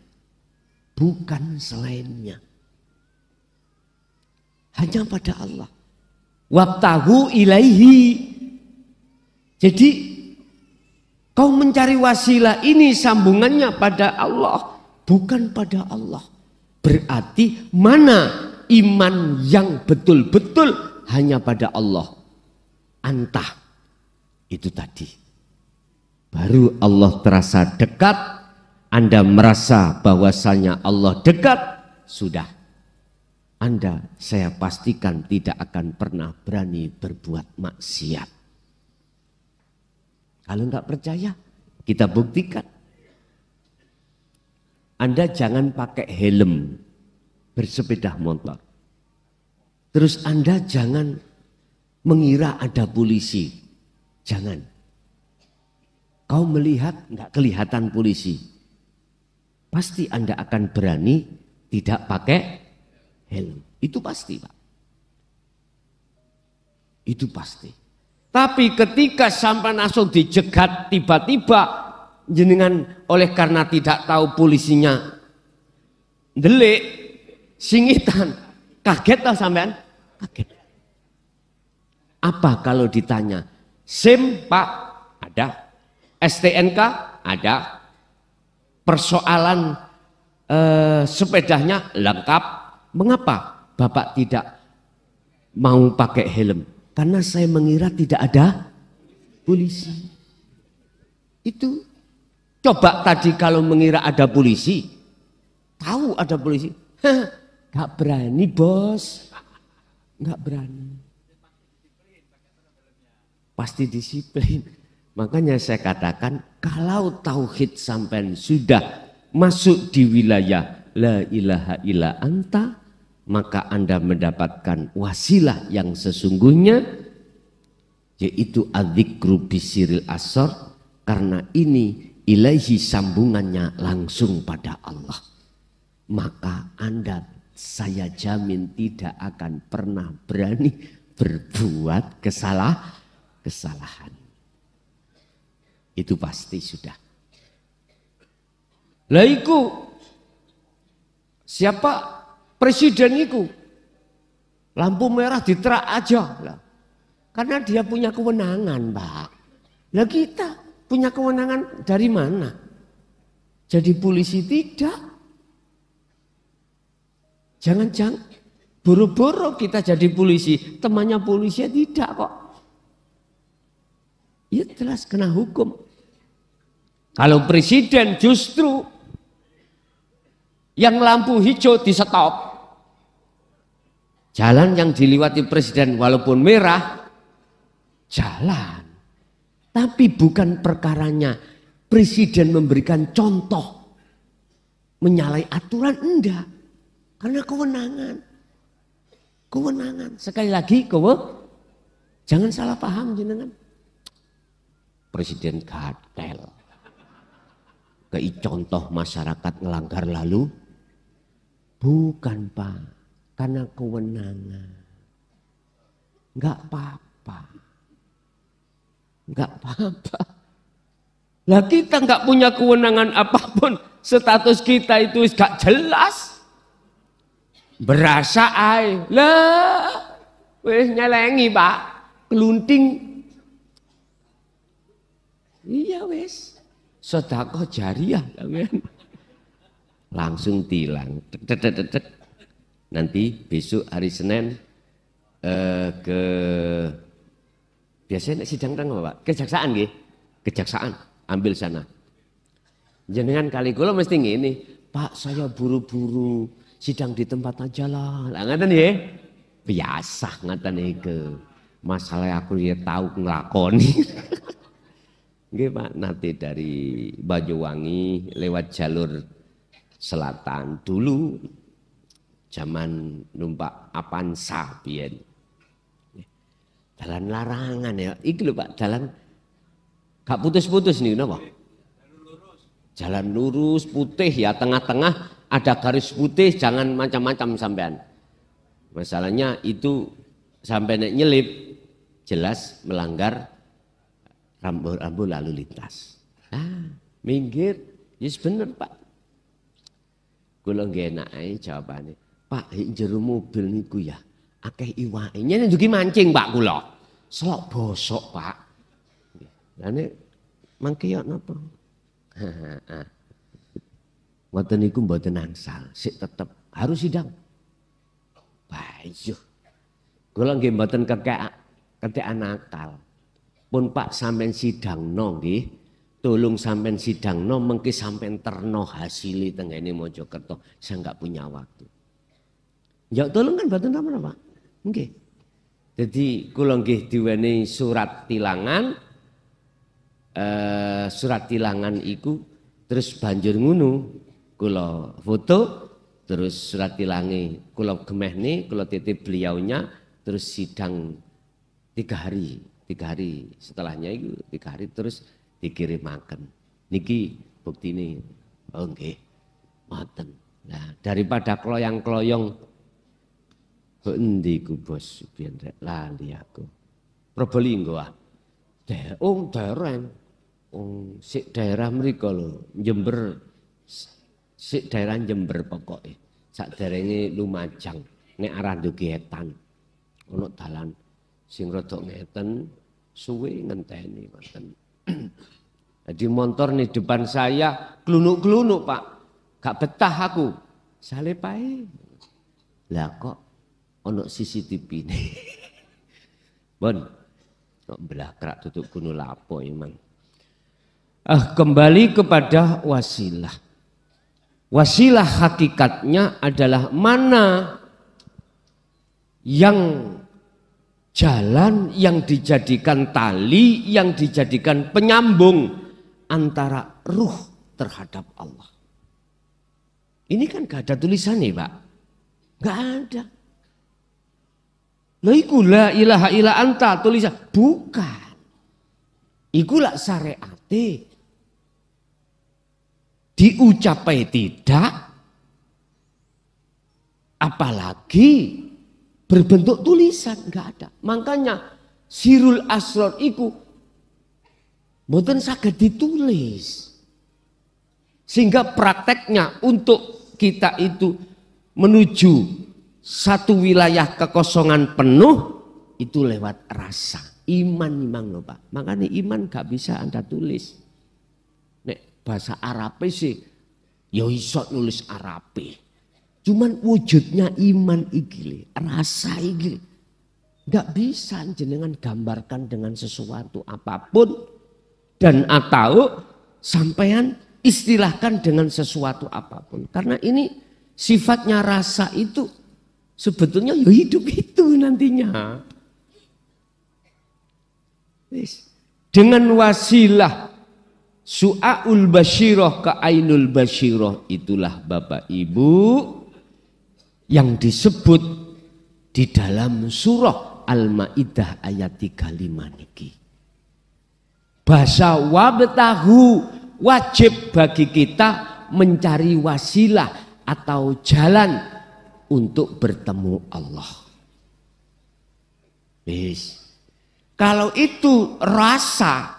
Bukan selainnya. Hanya pada Allah. Wabtahu ilaihi. Jadi kau mencari wasilah ini sambungannya pada Allah. Bukan pada Allah. Berarti mana iman yang betul-betul hanya pada Allah. Antah. Itu tadi. Baru Allah terasa dekat. Anda merasa bahwasanya Allah dekat. Sudah. Anda saya pastikan tidak akan pernah berani berbuat maksiat. Kalau enggak percaya, kita buktikan. Anda jangan pakai helm bersepeda motor. Terus Anda jangan mengira ada polisi. Jangan. Kau melihat enggak kelihatan polisi. Pasti Anda akan berani tidak pakai helm. Itu pasti, Pak. Itu pasti. Tapi ketika sampai langsung dijegat tiba-tiba jenengan oleh karena tidak tahu polisinya delik, singitan, kaget lah sampean? Kaget. Apa kalau ditanya? SIM, Pak? Ada. STNK? Ada. Persoalan sepedanya lengkap. Mengapa Bapak tidak mau pakai helm? Karena saya mengira tidak ada polisi. Itu. Coba tadi kalau mengira ada polisi. Tahu ada polisi. Gak berani bos. Gak berani. Pasti disiplin. Makanya saya katakan kalau tauhid sampean sudah masuk di wilayah la ilaha illa anta, maka Anda mendapatkan wasilah yang sesungguhnya, yaitu adzikru bisiril asor, karena ini ilahi sambungannya langsung pada Allah. Maka Anda saya jamin tidak akan pernah berani berbuat kesalahan. Itu pasti sudah. Lah iku siapa? Presiden itu lampu merah diterak aja lah. Karena dia punya kewenangan, Pak. Lah kita punya kewenangan dari mana? Jadi polisi tidak. Jangan-jangan boro-boro kita jadi polisi, temannya polisi tidak kok. Ya jelas kena hukum. Kalau presiden justru yang lampu hijau di stop. Jalan yang diliwati presiden walaupun merah, jalan. Tapi bukan perkaranya presiden memberikan contoh, menyalahi aturan, enggak. Karena kewenangan. Kewenangan. Sekali lagi, jangan salah paham jenengan. Presiden gatel. Kei contoh masyarakat ngelanggar lalu. Bukan, Pak. Karena kewenangan. Enggak apa-apa. Enggak apa-apa. Lah kita enggak punya kewenangan apapun. Status kita itu enggak jelas. Berasa ae. Lah, wis nyelengi, Pak. Kelunting. Iya wis. Sedekah jariah, langsung tilang. Nanti besok hari Senin ke biasanya sidang tanggal Pak, kejaksaan nggih. Kejaksaan ambil sana. Jenengan kali kula mesti ngene, Pak saya buru-buru sidang di tempat aja lah. Lah ngaten nggih. Biasa ngaten niku. Masalah aku ya tahu nglakoni. Nggih Pak, nanti dari Banyuwangi lewat jalur selatan dulu zaman numpak Avanza biyen. Dalan larangan ya. Iki lho Pak, dalan gak putus-putus nih napa? Jalan lurus putih ya, tengah-tengah ada garis putih, jangan macam-macam sampean. Masalahnya itu sampai nek nyelip jelas melanggar rambu lalu lintas. Minggir, yes bener Pak. Kula nggih enak ae jawabane. Pak, jero mobil niku ya akeh iwake. Nyene njuki mancing Pak kula. Selok bosok Pak. Lah nek mangke yo napa? Ngoten niku mboten angsal, sik tetep harus sidang. Bayuh. Kula nggih mboten ketekan nakal. Pun Pak sampean sidangno nggih, tolong sampean sidangno mengki sampean terno hasile tenggene Mojokerto. Saya enggak punya waktu. Ya tolong kan mboten napa-napa. Nggih. Jadi kula nggih diwenehi surat tilangan. Surat tilangan iku terus banjur ngono kula foto terus surat tilange kula gemehne kula titip beliaunya terus sidang 3 hari setelahnya itu 3 hari terus dikirimaken niki buktine oh nggih ngoten. Nah daripada kloyang-kloyong endi ku bos biyen rek lali aku Probolinggo dereng sik daerah mriko lho, Jember. Sik daerah Jember pokoke. Sakderenge Lumajang, nek arah Ndugetan. Ono dalan sing rada ngeten, suwe ngenteni ngoten. Jadi motor nih depan saya glunuk-glunuk Pak. Gak betah aku. Sale pae. Lah kok ono CCTV nih. Bon. Kok belakrak tutup gunung lapo emang. Kembali kepada wasilah. Wasilah hakikatnya adalah mana yang jalan yang dijadikan tali, yang dijadikan penyambung antara ruh terhadap Allah. Ini kan gak ada tulisannya Pak. Gak ada. Loh iku la ilaha illa anta tulisan. Bukan. Iku lak syariate. Diucapai tidak, apalagi berbentuk tulisan, enggak ada. Makanya Sirul Asrar itu mboten saged ditulis. Sehingga prakteknya untuk kita itu menuju satu wilayah kekosongan penuh itu lewat rasa. Iman loh Pak. Makanya iman gak bisa Anda tulis. Bahasa Arabe sih, ya iso nulis Arabe. Cuman wujudnya iman iki, rasa iki. Gak bisa jenengan gambarkan dengan sesuatu apapun. Dan atau sampean istilahkan dengan sesuatu apapun. Karena ini sifatnya rasa itu sebetulnya ya hidup itu nantinya. Dengan wasilah Su'aul Basyirah ke Ainul Basyirah itulah Bapak Ibu yang disebut di dalam surah Al-Maidah ayat 35 niki. Bahasa wabtahu wajib bagi kita mencari wasilah atau jalan untuk bertemu Allah. Kalau itu rasa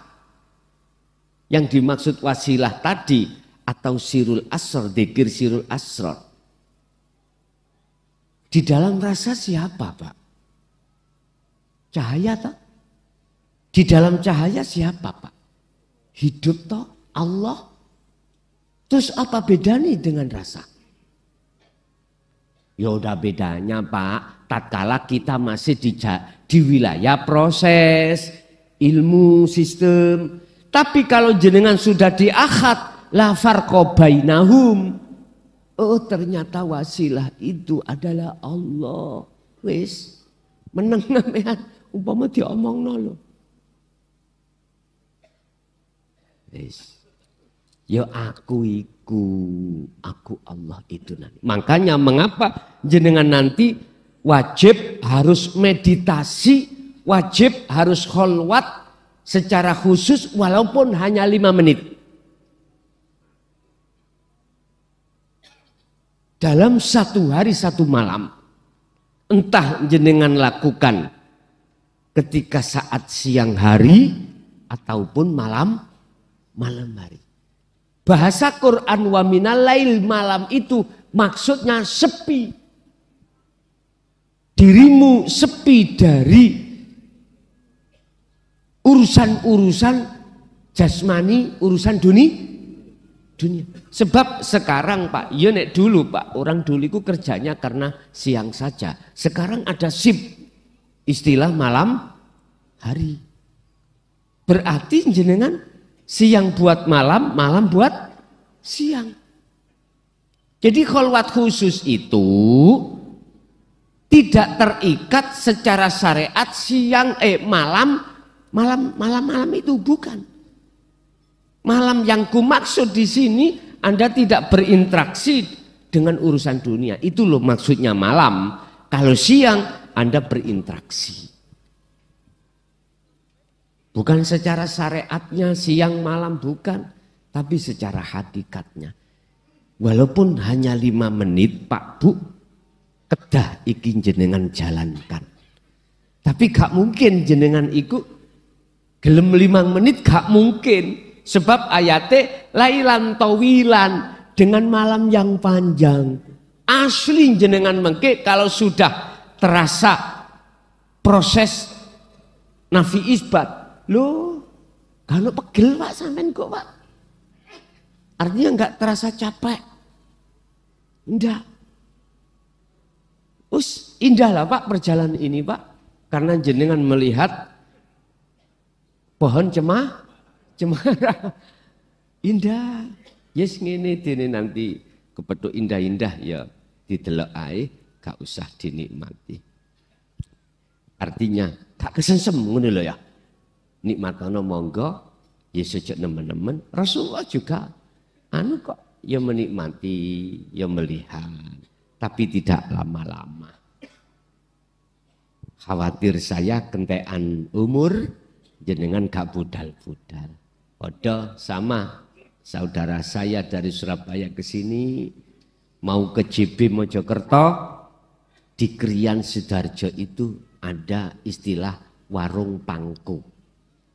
yang dimaksud wasilah tadi atau sirul asrar, dzikir sirul asrar. Di dalam rasa siapa Pak? Cahaya toh? Di dalam cahaya siapa Pak? Hidup toh? Allah? Terus apa bedanya dengan rasa? Ya udah bedanya Pak, tatkala kita masih di wilayah proses, ilmu, sistem. Tapi kalau jenengan sudah di akhad, la farqa bainahum. Oh ternyata wasilah itu adalah Allah. Wis meneng sampean umpama diomongno lho. Wis. Ya aku Allah itu nanti. Makanya mengapa jenengan nanti wajib harus meditasi, wajib harus kholwat secara khusus walaupun hanya 5 menit. Dalam 1 hari 1 malam, entah jenengan lakukan ketika saat siang hari ataupun malam hari. Bahasa Quran wa minal lail malam itu maksudnya sepi. Dirimu sepi dari urusan-urusan jasmani, urusan dunia. Sebab sekarang Pak, ya nek dulu Pak, orang dulu itu kerjanya karena siang saja. Sekarang ada shift, istilah malam hari. Berarti jenengan siang buat malam, malam buat siang. Jadi kholwat khusus itu tidak terikat secara syariat siang malam itu bukan. Malam yang kumaksud di sini Anda tidak berinteraksi dengan urusan dunia. Itu loh maksudnya malam. Kalau siang Anda berinteraksi. Bukan secara syariatnya siang malam bukan. Tapi secara hakikatnya. Walaupun hanya 5 menit Pak Bu. Kedah iki jenengan jalankan. Tapi gak mungkin jenengan iku gelem 5 menit gak mungkin. Sebab ayatnya lailan tawilan dengan malam yang panjang. Asli jenengan mengke kalau sudah terasa proses nafi isbat. Loh, kalau pegel Pak sampean kok Pak. Artinya enggak terasa capek. Enggak. Indahlah Pak perjalanan ini Pak. Karena jenengan melihat pohon cemara. Indah. Yes ngene dene nanti kepethuk indah-indah ya didelok ae gak usah dinikmati. Artinya gak kesensem ngono lho ya. Nikmatono monggo ya sejak nemen-nemen. Rasulullah juga kok ya menikmati, ya melihat, tapi tidak lama-lama. Khawatir saya kentekan umur jenengan gak budal-budal. Odo sama saudara saya dari Surabaya ke sini mau ke JB Mojokerto di Krian Sidoarjo itu ada istilah warung pangku.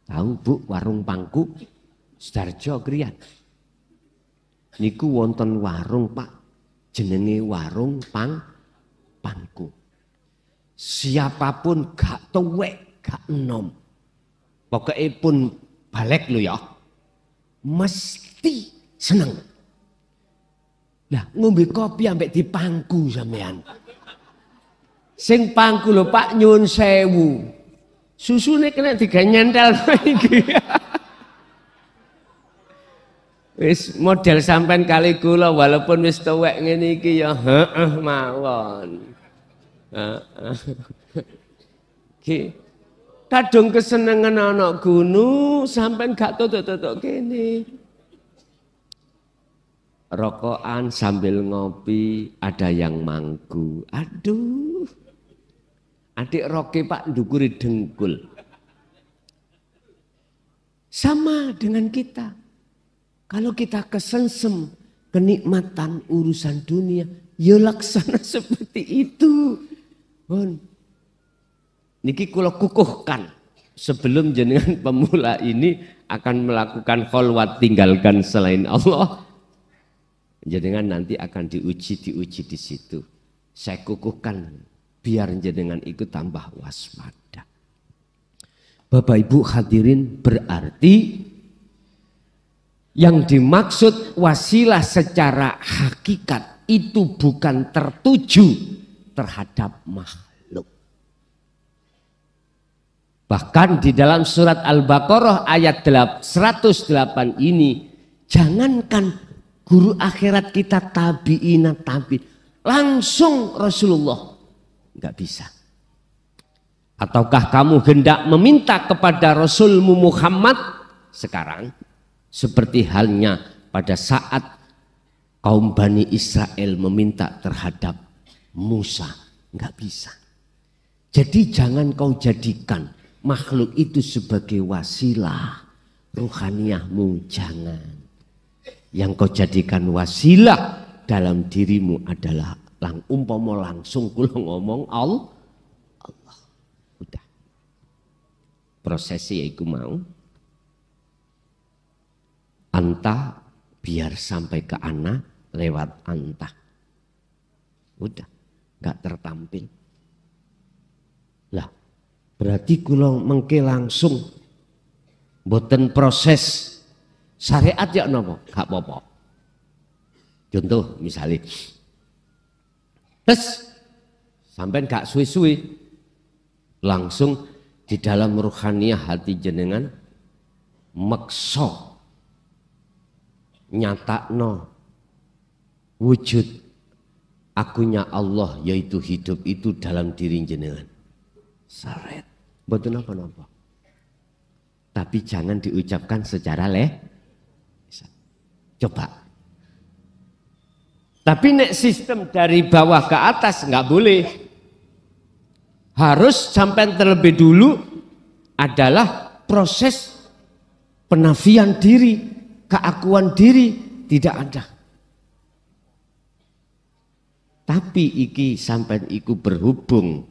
Tahu Bu warung pangku? Sidoarjo Krian. Niku wonten warung Pak jenenge warung pangku. Siapapun gak tuwek gak enom. Pokoknya pun balik lo ya. Mesti seneng. Lah ngombe kopi ambek dipangku sampean. Sing pangku lho Pak nyun sewu. Susune kena digawe nyentel iki. Wis model sampean kali kula walaupun wis tuwek ngene iki ya heeh mawon. Heeh. Kadung kesenengan anak gunung sampai gak tutuk-tutuk kene. Rokokan sambil ngopi ada yang mangku. Aduh. Adik roke Pak ndukuri dengkul. Sama dengan kita. Kalau kita kesensem kenikmatan urusan dunia, ya laksana seperti itu. Niki kula kukuhkan sebelum jenengan pemula ini akan melakukan kholwat tinggalkan selain Allah. Jenengan nanti akan diuji di situ. Saya kukuhkan biar jenengan ikut tambah waspada. Bapak Ibu hadirin berarti yang dimaksud wasilah secara hakikat itu bukan tertuju terhadap makhluk. Bahkan di dalam surat Al-Baqarah ayat 108 ini jangankan guru akhirat kita tabi'ina tabi. Langsung Rasulullah. Enggak bisa. Ataukah kamu hendak meminta kepada Rasulmu Muhammad sekarang? Seperti halnya pada saat kaum Bani Israel meminta terhadap Musa. Enggak bisa. Jadi jangan kau jadikan makhluk itu sebagai wasilah. Ruhaniyahmu jangan. Yang kau jadikan wasilah dalam dirimu adalah umpama langsung kula ngomong Allah. Udah. Prosesnya iku mau. Anta biar sampai ke ana lewat anta. Udah, enggak tertampil. Lah, berarti kula mengke langsung mboten proses syariat ya napa? Gak apa-apa. Contoh misalnya, terus sampean gak suwi-suwi langsung di dalam ruhaniyah hati jenengan meksa nyatakno wujud akunya Allah yaitu hidup itu dalam diri jenengan. Saret, mboten apa-apa. Tapi jangan diucapkan secara coba. Tapi nek sistem dari bawah ke atas nggak boleh. Harus sampai terlebih dulu adalah proses penafian diri, keakuan diri tidak ada. Tapi iki sampai iku berhubung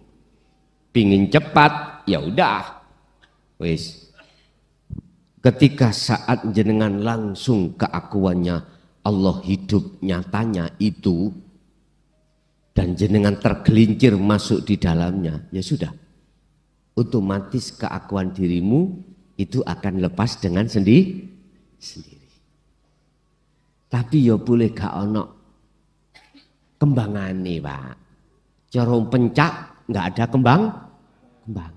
pingin cepat, ya udah. Wis. Ketika saat jenengan langsung keakuannya Allah hidup nyatanya itu dan jenengan tergelincir masuk di dalamnya, ya sudah. Otomatis keakuan dirimu itu akan lepas dengan sendiri. Tapi ya boleh gak ono kembangane, Pak. Cara pencak nggak ada kembangan.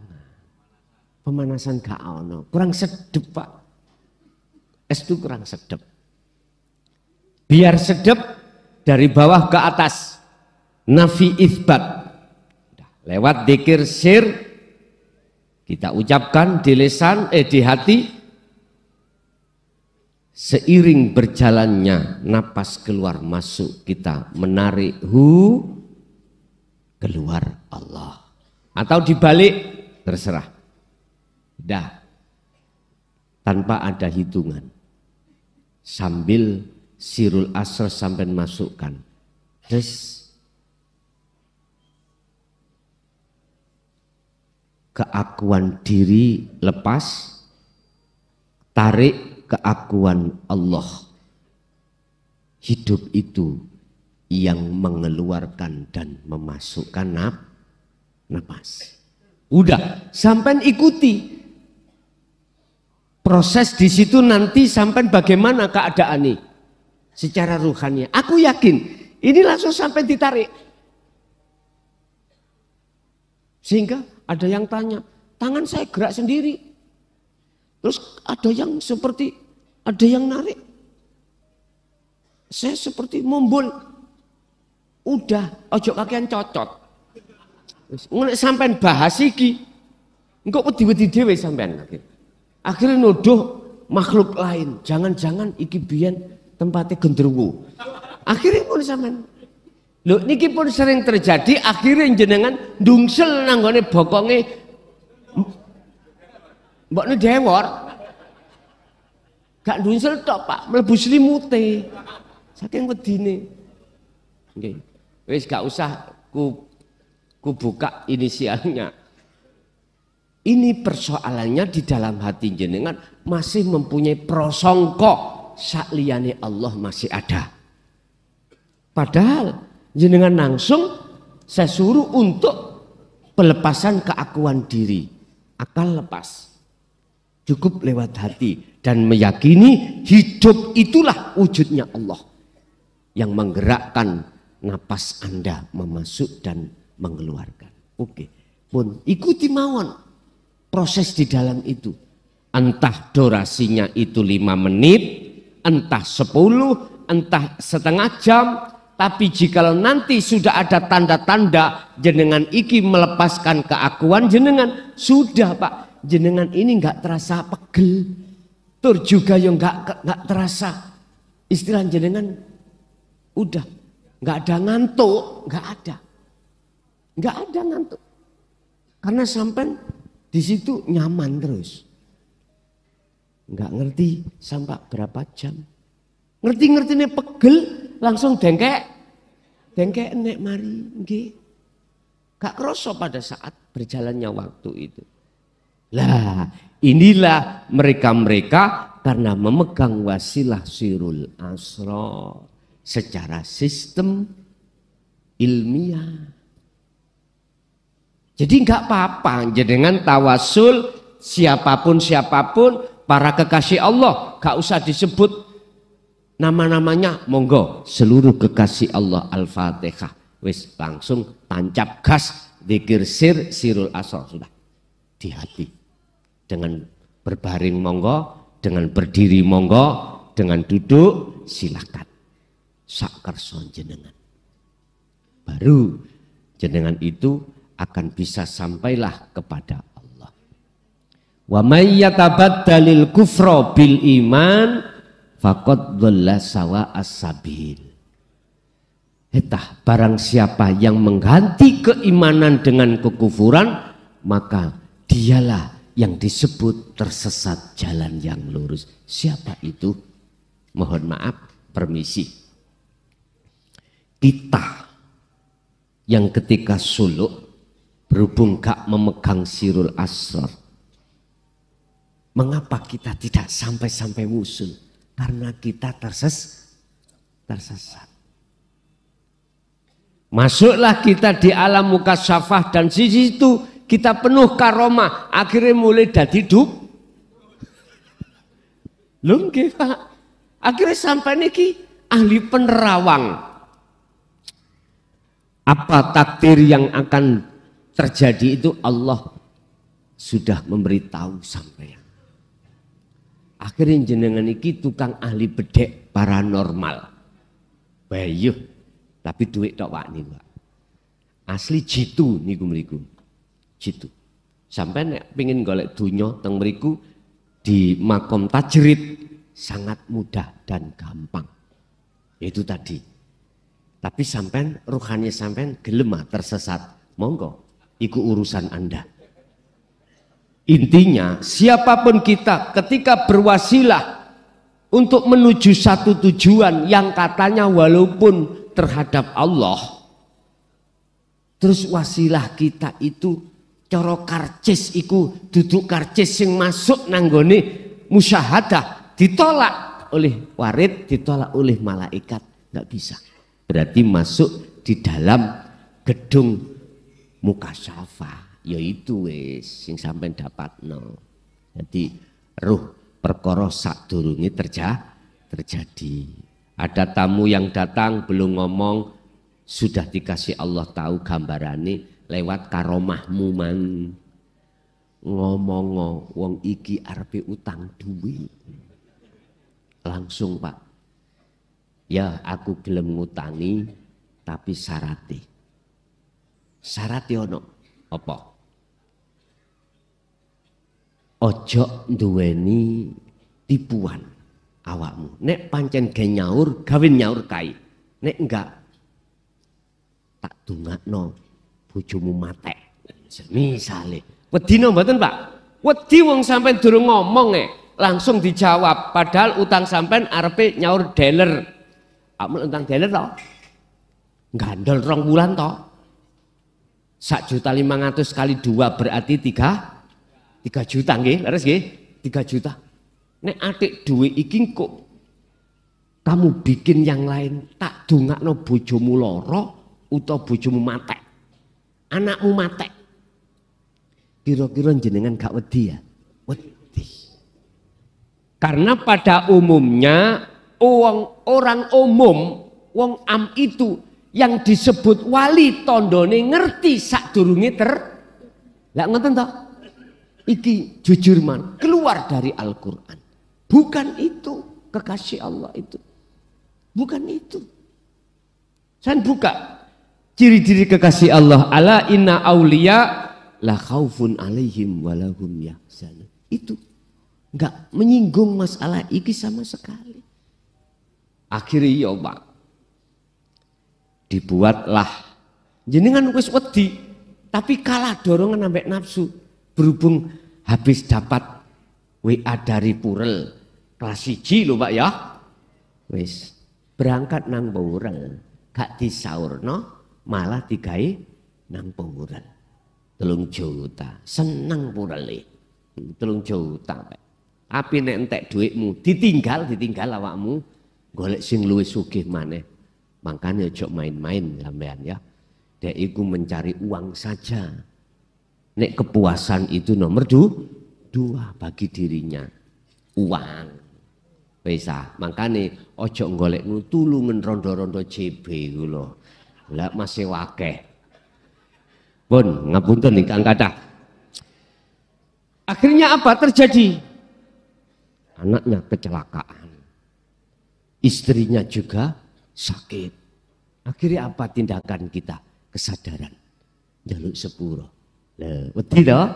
Pemanasan gak ono, kurang sedep, Pak. Es itu kurang sedep. Biar sedep dari bawah ke atas. Nafi itsbat. Lewat dzikir sir kita ucapkan di lisan di hati. Seiring berjalannya napas keluar masuk kita menarik keluar Allah. Atau dibalik terserah. Dah. Tanpa ada hitungan. Sambil sirul asr sampai masukkan. Terus keakuan diri lepas, tarik keakuan Allah. Hidup itu yang mengeluarkan dan memasukkan napas. Udah, sampai ikuti. Proses di situ nanti sampai bagaimana keadaan ini secara ruhani. Aku yakin ini langsung sampai ditarik. Sehingga ada yang tanya, tangan saya gerak sendiri. Terus ada yang seperti, ada yang narik. Saya seperti mumbul. Udah, ojo kakean cocot. Sampai bahas iki. Engkau wedi-wedi dhewe sampean. Akhirnya nuduh makhluk lain. Jangan-jangan iki biyen tempatnya genderuwo. Akhirnya pun sampean. Lho niki pun sering terjadi, akhirnya jenengan ndungsel nanggone bokonge mbokne dewor. Gak ndungsel tok, Pak, mlebu slimute. Saking wedine. Nggih. Wis gak usah ku buka inisialnya. Ini persoalannya di dalam hati jenengan masih mempunyai prasangka sakliyane Allah masih ada. Padahal jenengan langsung saya suruh untuk pelepasan keakuan diri. Akal lepas. Cukup lewat hati dan meyakini hidup itulah wujudnya Allah yang menggerakkan napas Anda memasuk dan mengeluarkan. Oke, pun ikuti mawon proses di dalam itu. Entah durasinya itu 5 menit, entah 10, entah setengah jam, tapi jikalau nanti sudah ada tanda-tanda jenengan iki melepaskan keakuan jenengan, sudah Pak, jenengan ini enggak terasa pegel, tur juga yang enggak terasa istilah jenengan udah enggak ada ngantuk, enggak ada ngantuk, karena sampai di situ nyaman terus, enggak ngerti sampai berapa jam, ngerti nih pegel langsung dengkek nek mari nggih. Gak kroso pada saat berjalannya waktu itu. Lah, inilah mereka-mereka karena memegang wasilah sirul asrar secara sistem ilmiah. Jadi enggak apa-apa jenengan tawasul siapapun para kekasih Allah, gak usah disebut nama-namanya, monggo seluruh kekasih Allah Al-Fatihah. Wis langsung tancap gas zikir sirul asrar sudah di hati. Dengan berbaring monggo, dengan berdiri monggo, dengan duduk silakan. Sak kersa jenengan. Baru jenengan itu akan bisa sampailah kepada Allah. Wa may yatabaddalil kufra bil iman faqad dhalla sawa as-sabil. Barang siapa yang mengganti keimanan dengan kekufuran, maka dialah yang disebut tersesat jalan yang lurus. Siapa itu? Mohon maaf, permisi. Kita yang ketika suluk berhubung gak memegang sirul asrar, mengapa kita tidak sampai wusul? Karena kita tersesat. Masuklah kita di alam mukasyafah dan di situ kita penuh karomah, akhirnya mulai dadi duk. Lho nggih Pak. Akhirnya sampai niki ahli penerawang. Apa takdir yang akan terjadi itu Allah sudah memberitahu sampean. Akhirnya jenengan iki tukang ahli bedek paranormal. Bayuh. Tapi duit tok Pak niku, Pak. Asli jitu niku mriku. Jitu. Sampai nek pengin golek donya teng mriku di makom tajrid sangat mudah dan gampang. Itu tadi. Tapi sampean ruhani sampean gelem tersesat, monggo iku urusan Anda. Intinya siapapun kita ketika berwasilah untuk menuju satu tujuan yang katanya walaupun terhadap Allah, terus wasilah kita itu coro karcis iku duduk karcis yang masuk nanggone musyahadah ditolak oleh warid, ditolak oleh malaikat, nggak bisa. Berarti masuk di dalam gedung mukasyafah, yaitu wis sing sampean dapatno. Jadi ruh perkara sadurunge terjadi. Ada tamu yang datang belum ngomong, sudah dikasih Allah tahu gambarane lewat karomahmu man. Ngomong wong iki arepe utang duit. Langsung Pak. Ya aku gelem ngutangi tapi syarate. Syarate ono apa? Ojo duweni tipuan awakmu. Nek pancen ge nyaur, gawe nyaur kae. Nek enggak tak dongakno bojomu matek. Misale, wedine mboten Pak. Wedi wong sampean durung ngomong langsung dijawab padahal utang sampean arepe nyaur dealer. Amun utang dealer to. Gandol 2 bulan to. 1.500.000 kali 2 berarti 3 juta nggih, leres nggih? 3 juta. Nek atik duwe iki kok kamu bikin yang lain, tak dongakno bojomu lara utawa bojomu matek. Anakmu matek. Kira-kira jenengan gak wedi ya? Wedi. Karena pada umumnya orang umum, wong am itu yang disebut wali tondone ngerti sadurunge lah ngoten toh? Iki jujur man, keluar dari Al-Qur'an. Bukan itu kekasih Allah itu. Bukan itu. Saya buka ciri-ciri kekasih Allah. Ala inna awliya la khaufun alaihim walahum yahzanun. Itu enggak menyinggung masalah iki sama sekali. Akhirnya ya Pak, dibuatlah jenengan wis wedi, tapi kalah dorongan sampai nafsu. Berhubung habis dapat WA dari Purel kelas 1 lho Pak ya. Wis berangkat nang Purel, gak disaurno, malah digawe nang Purel. 3 juta, seneng Purele. 3 juta Pak. Tapi nek entek dhuwitmu ditinggal awakmu. Golek sing luwih sugih maneh. Makanya ojo main-main sampean ya. Dek iku mencari uang saja. Nek kepuasan itu nomor 2 bagi dirinya. Uang. Bisa. Makanya ojo golek tulungan rondo-rondo JB iku lho. Lah masih wakeh. Pun ngapunten ingkang kathah. Akhirnya apa terjadi? Anaknya kecelakaan. Istrinya juga sakit. Akhirnya apa tindakan kita? Kesadaran. Jaluk sepuro. Wedi toh?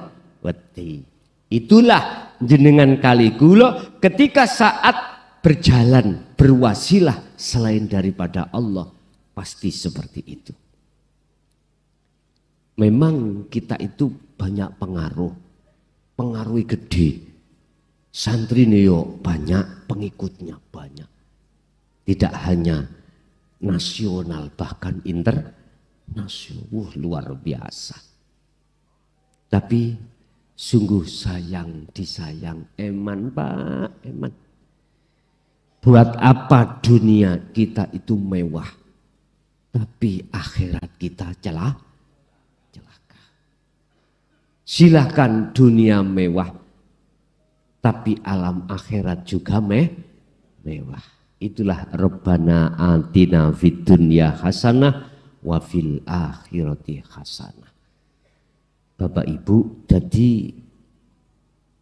Wedi. Itulah jenengan kali kula ketika saat berjalan berwasilah selain daripada Allah pasti seperti itu. Memang kita itu banyak pengaruh. Pengaruhnya gede. Santri neo banyak, pengikutnya banyak. Tidak hanya nasional, bahkan internasional. Luar biasa. Tapi sungguh sayang, disayang. Eman Pak, eman. Buat apa dunia kita itu mewah, tapi akhirat kita celaka. Silahkan dunia mewah, tapi alam akhirat juga mewah. Itulah Rabbana atina fid dunya hasanah wa fil akhirati hasanah. Bapak Ibu, jadi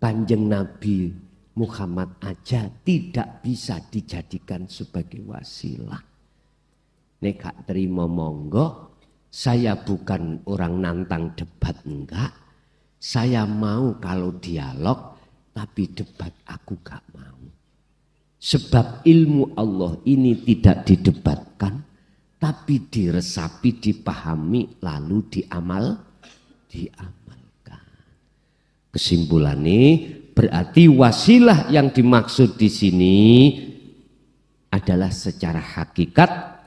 Kanjeng Nabi Muhammad aja tidak bisa dijadikan sebagai wasilah. Nek gak terima monggo, saya bukan orang nantang debat enggak. Saya mau kalau dialog, tapi debat aku gak mau. Sebab ilmu Allah ini tidak didebatkan, tapi diresapi, dipahami, lalu diamalkan. Kesimpulannya berarti wasilah yang dimaksud di sini adalah secara hakikat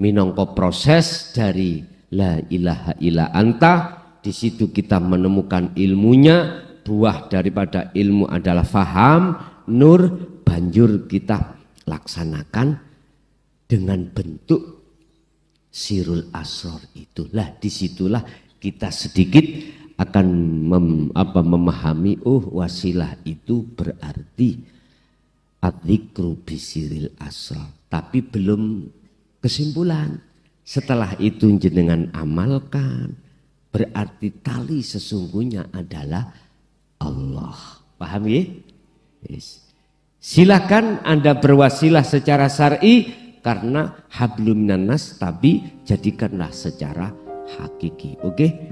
minangka proses dari la ilaha illa anta. Di situ kita menemukan ilmunya, buah daripada ilmu adalah faham, nur. Banjur kita laksanakan dengan bentuk sirul asror itulah. Disitulah kita sedikit akan memahami, wasilah itu berarti adzikru bisiril asror. Tapi belum kesimpulan. Setelah itu jenengan amalkan, berarti tali sesungguhnya adalah Allah. Paham ya? Yes. Silakan Anda berwasilah secara syar'i karena hablum minan nas, tapi jadikanlah secara hakiki. Oke?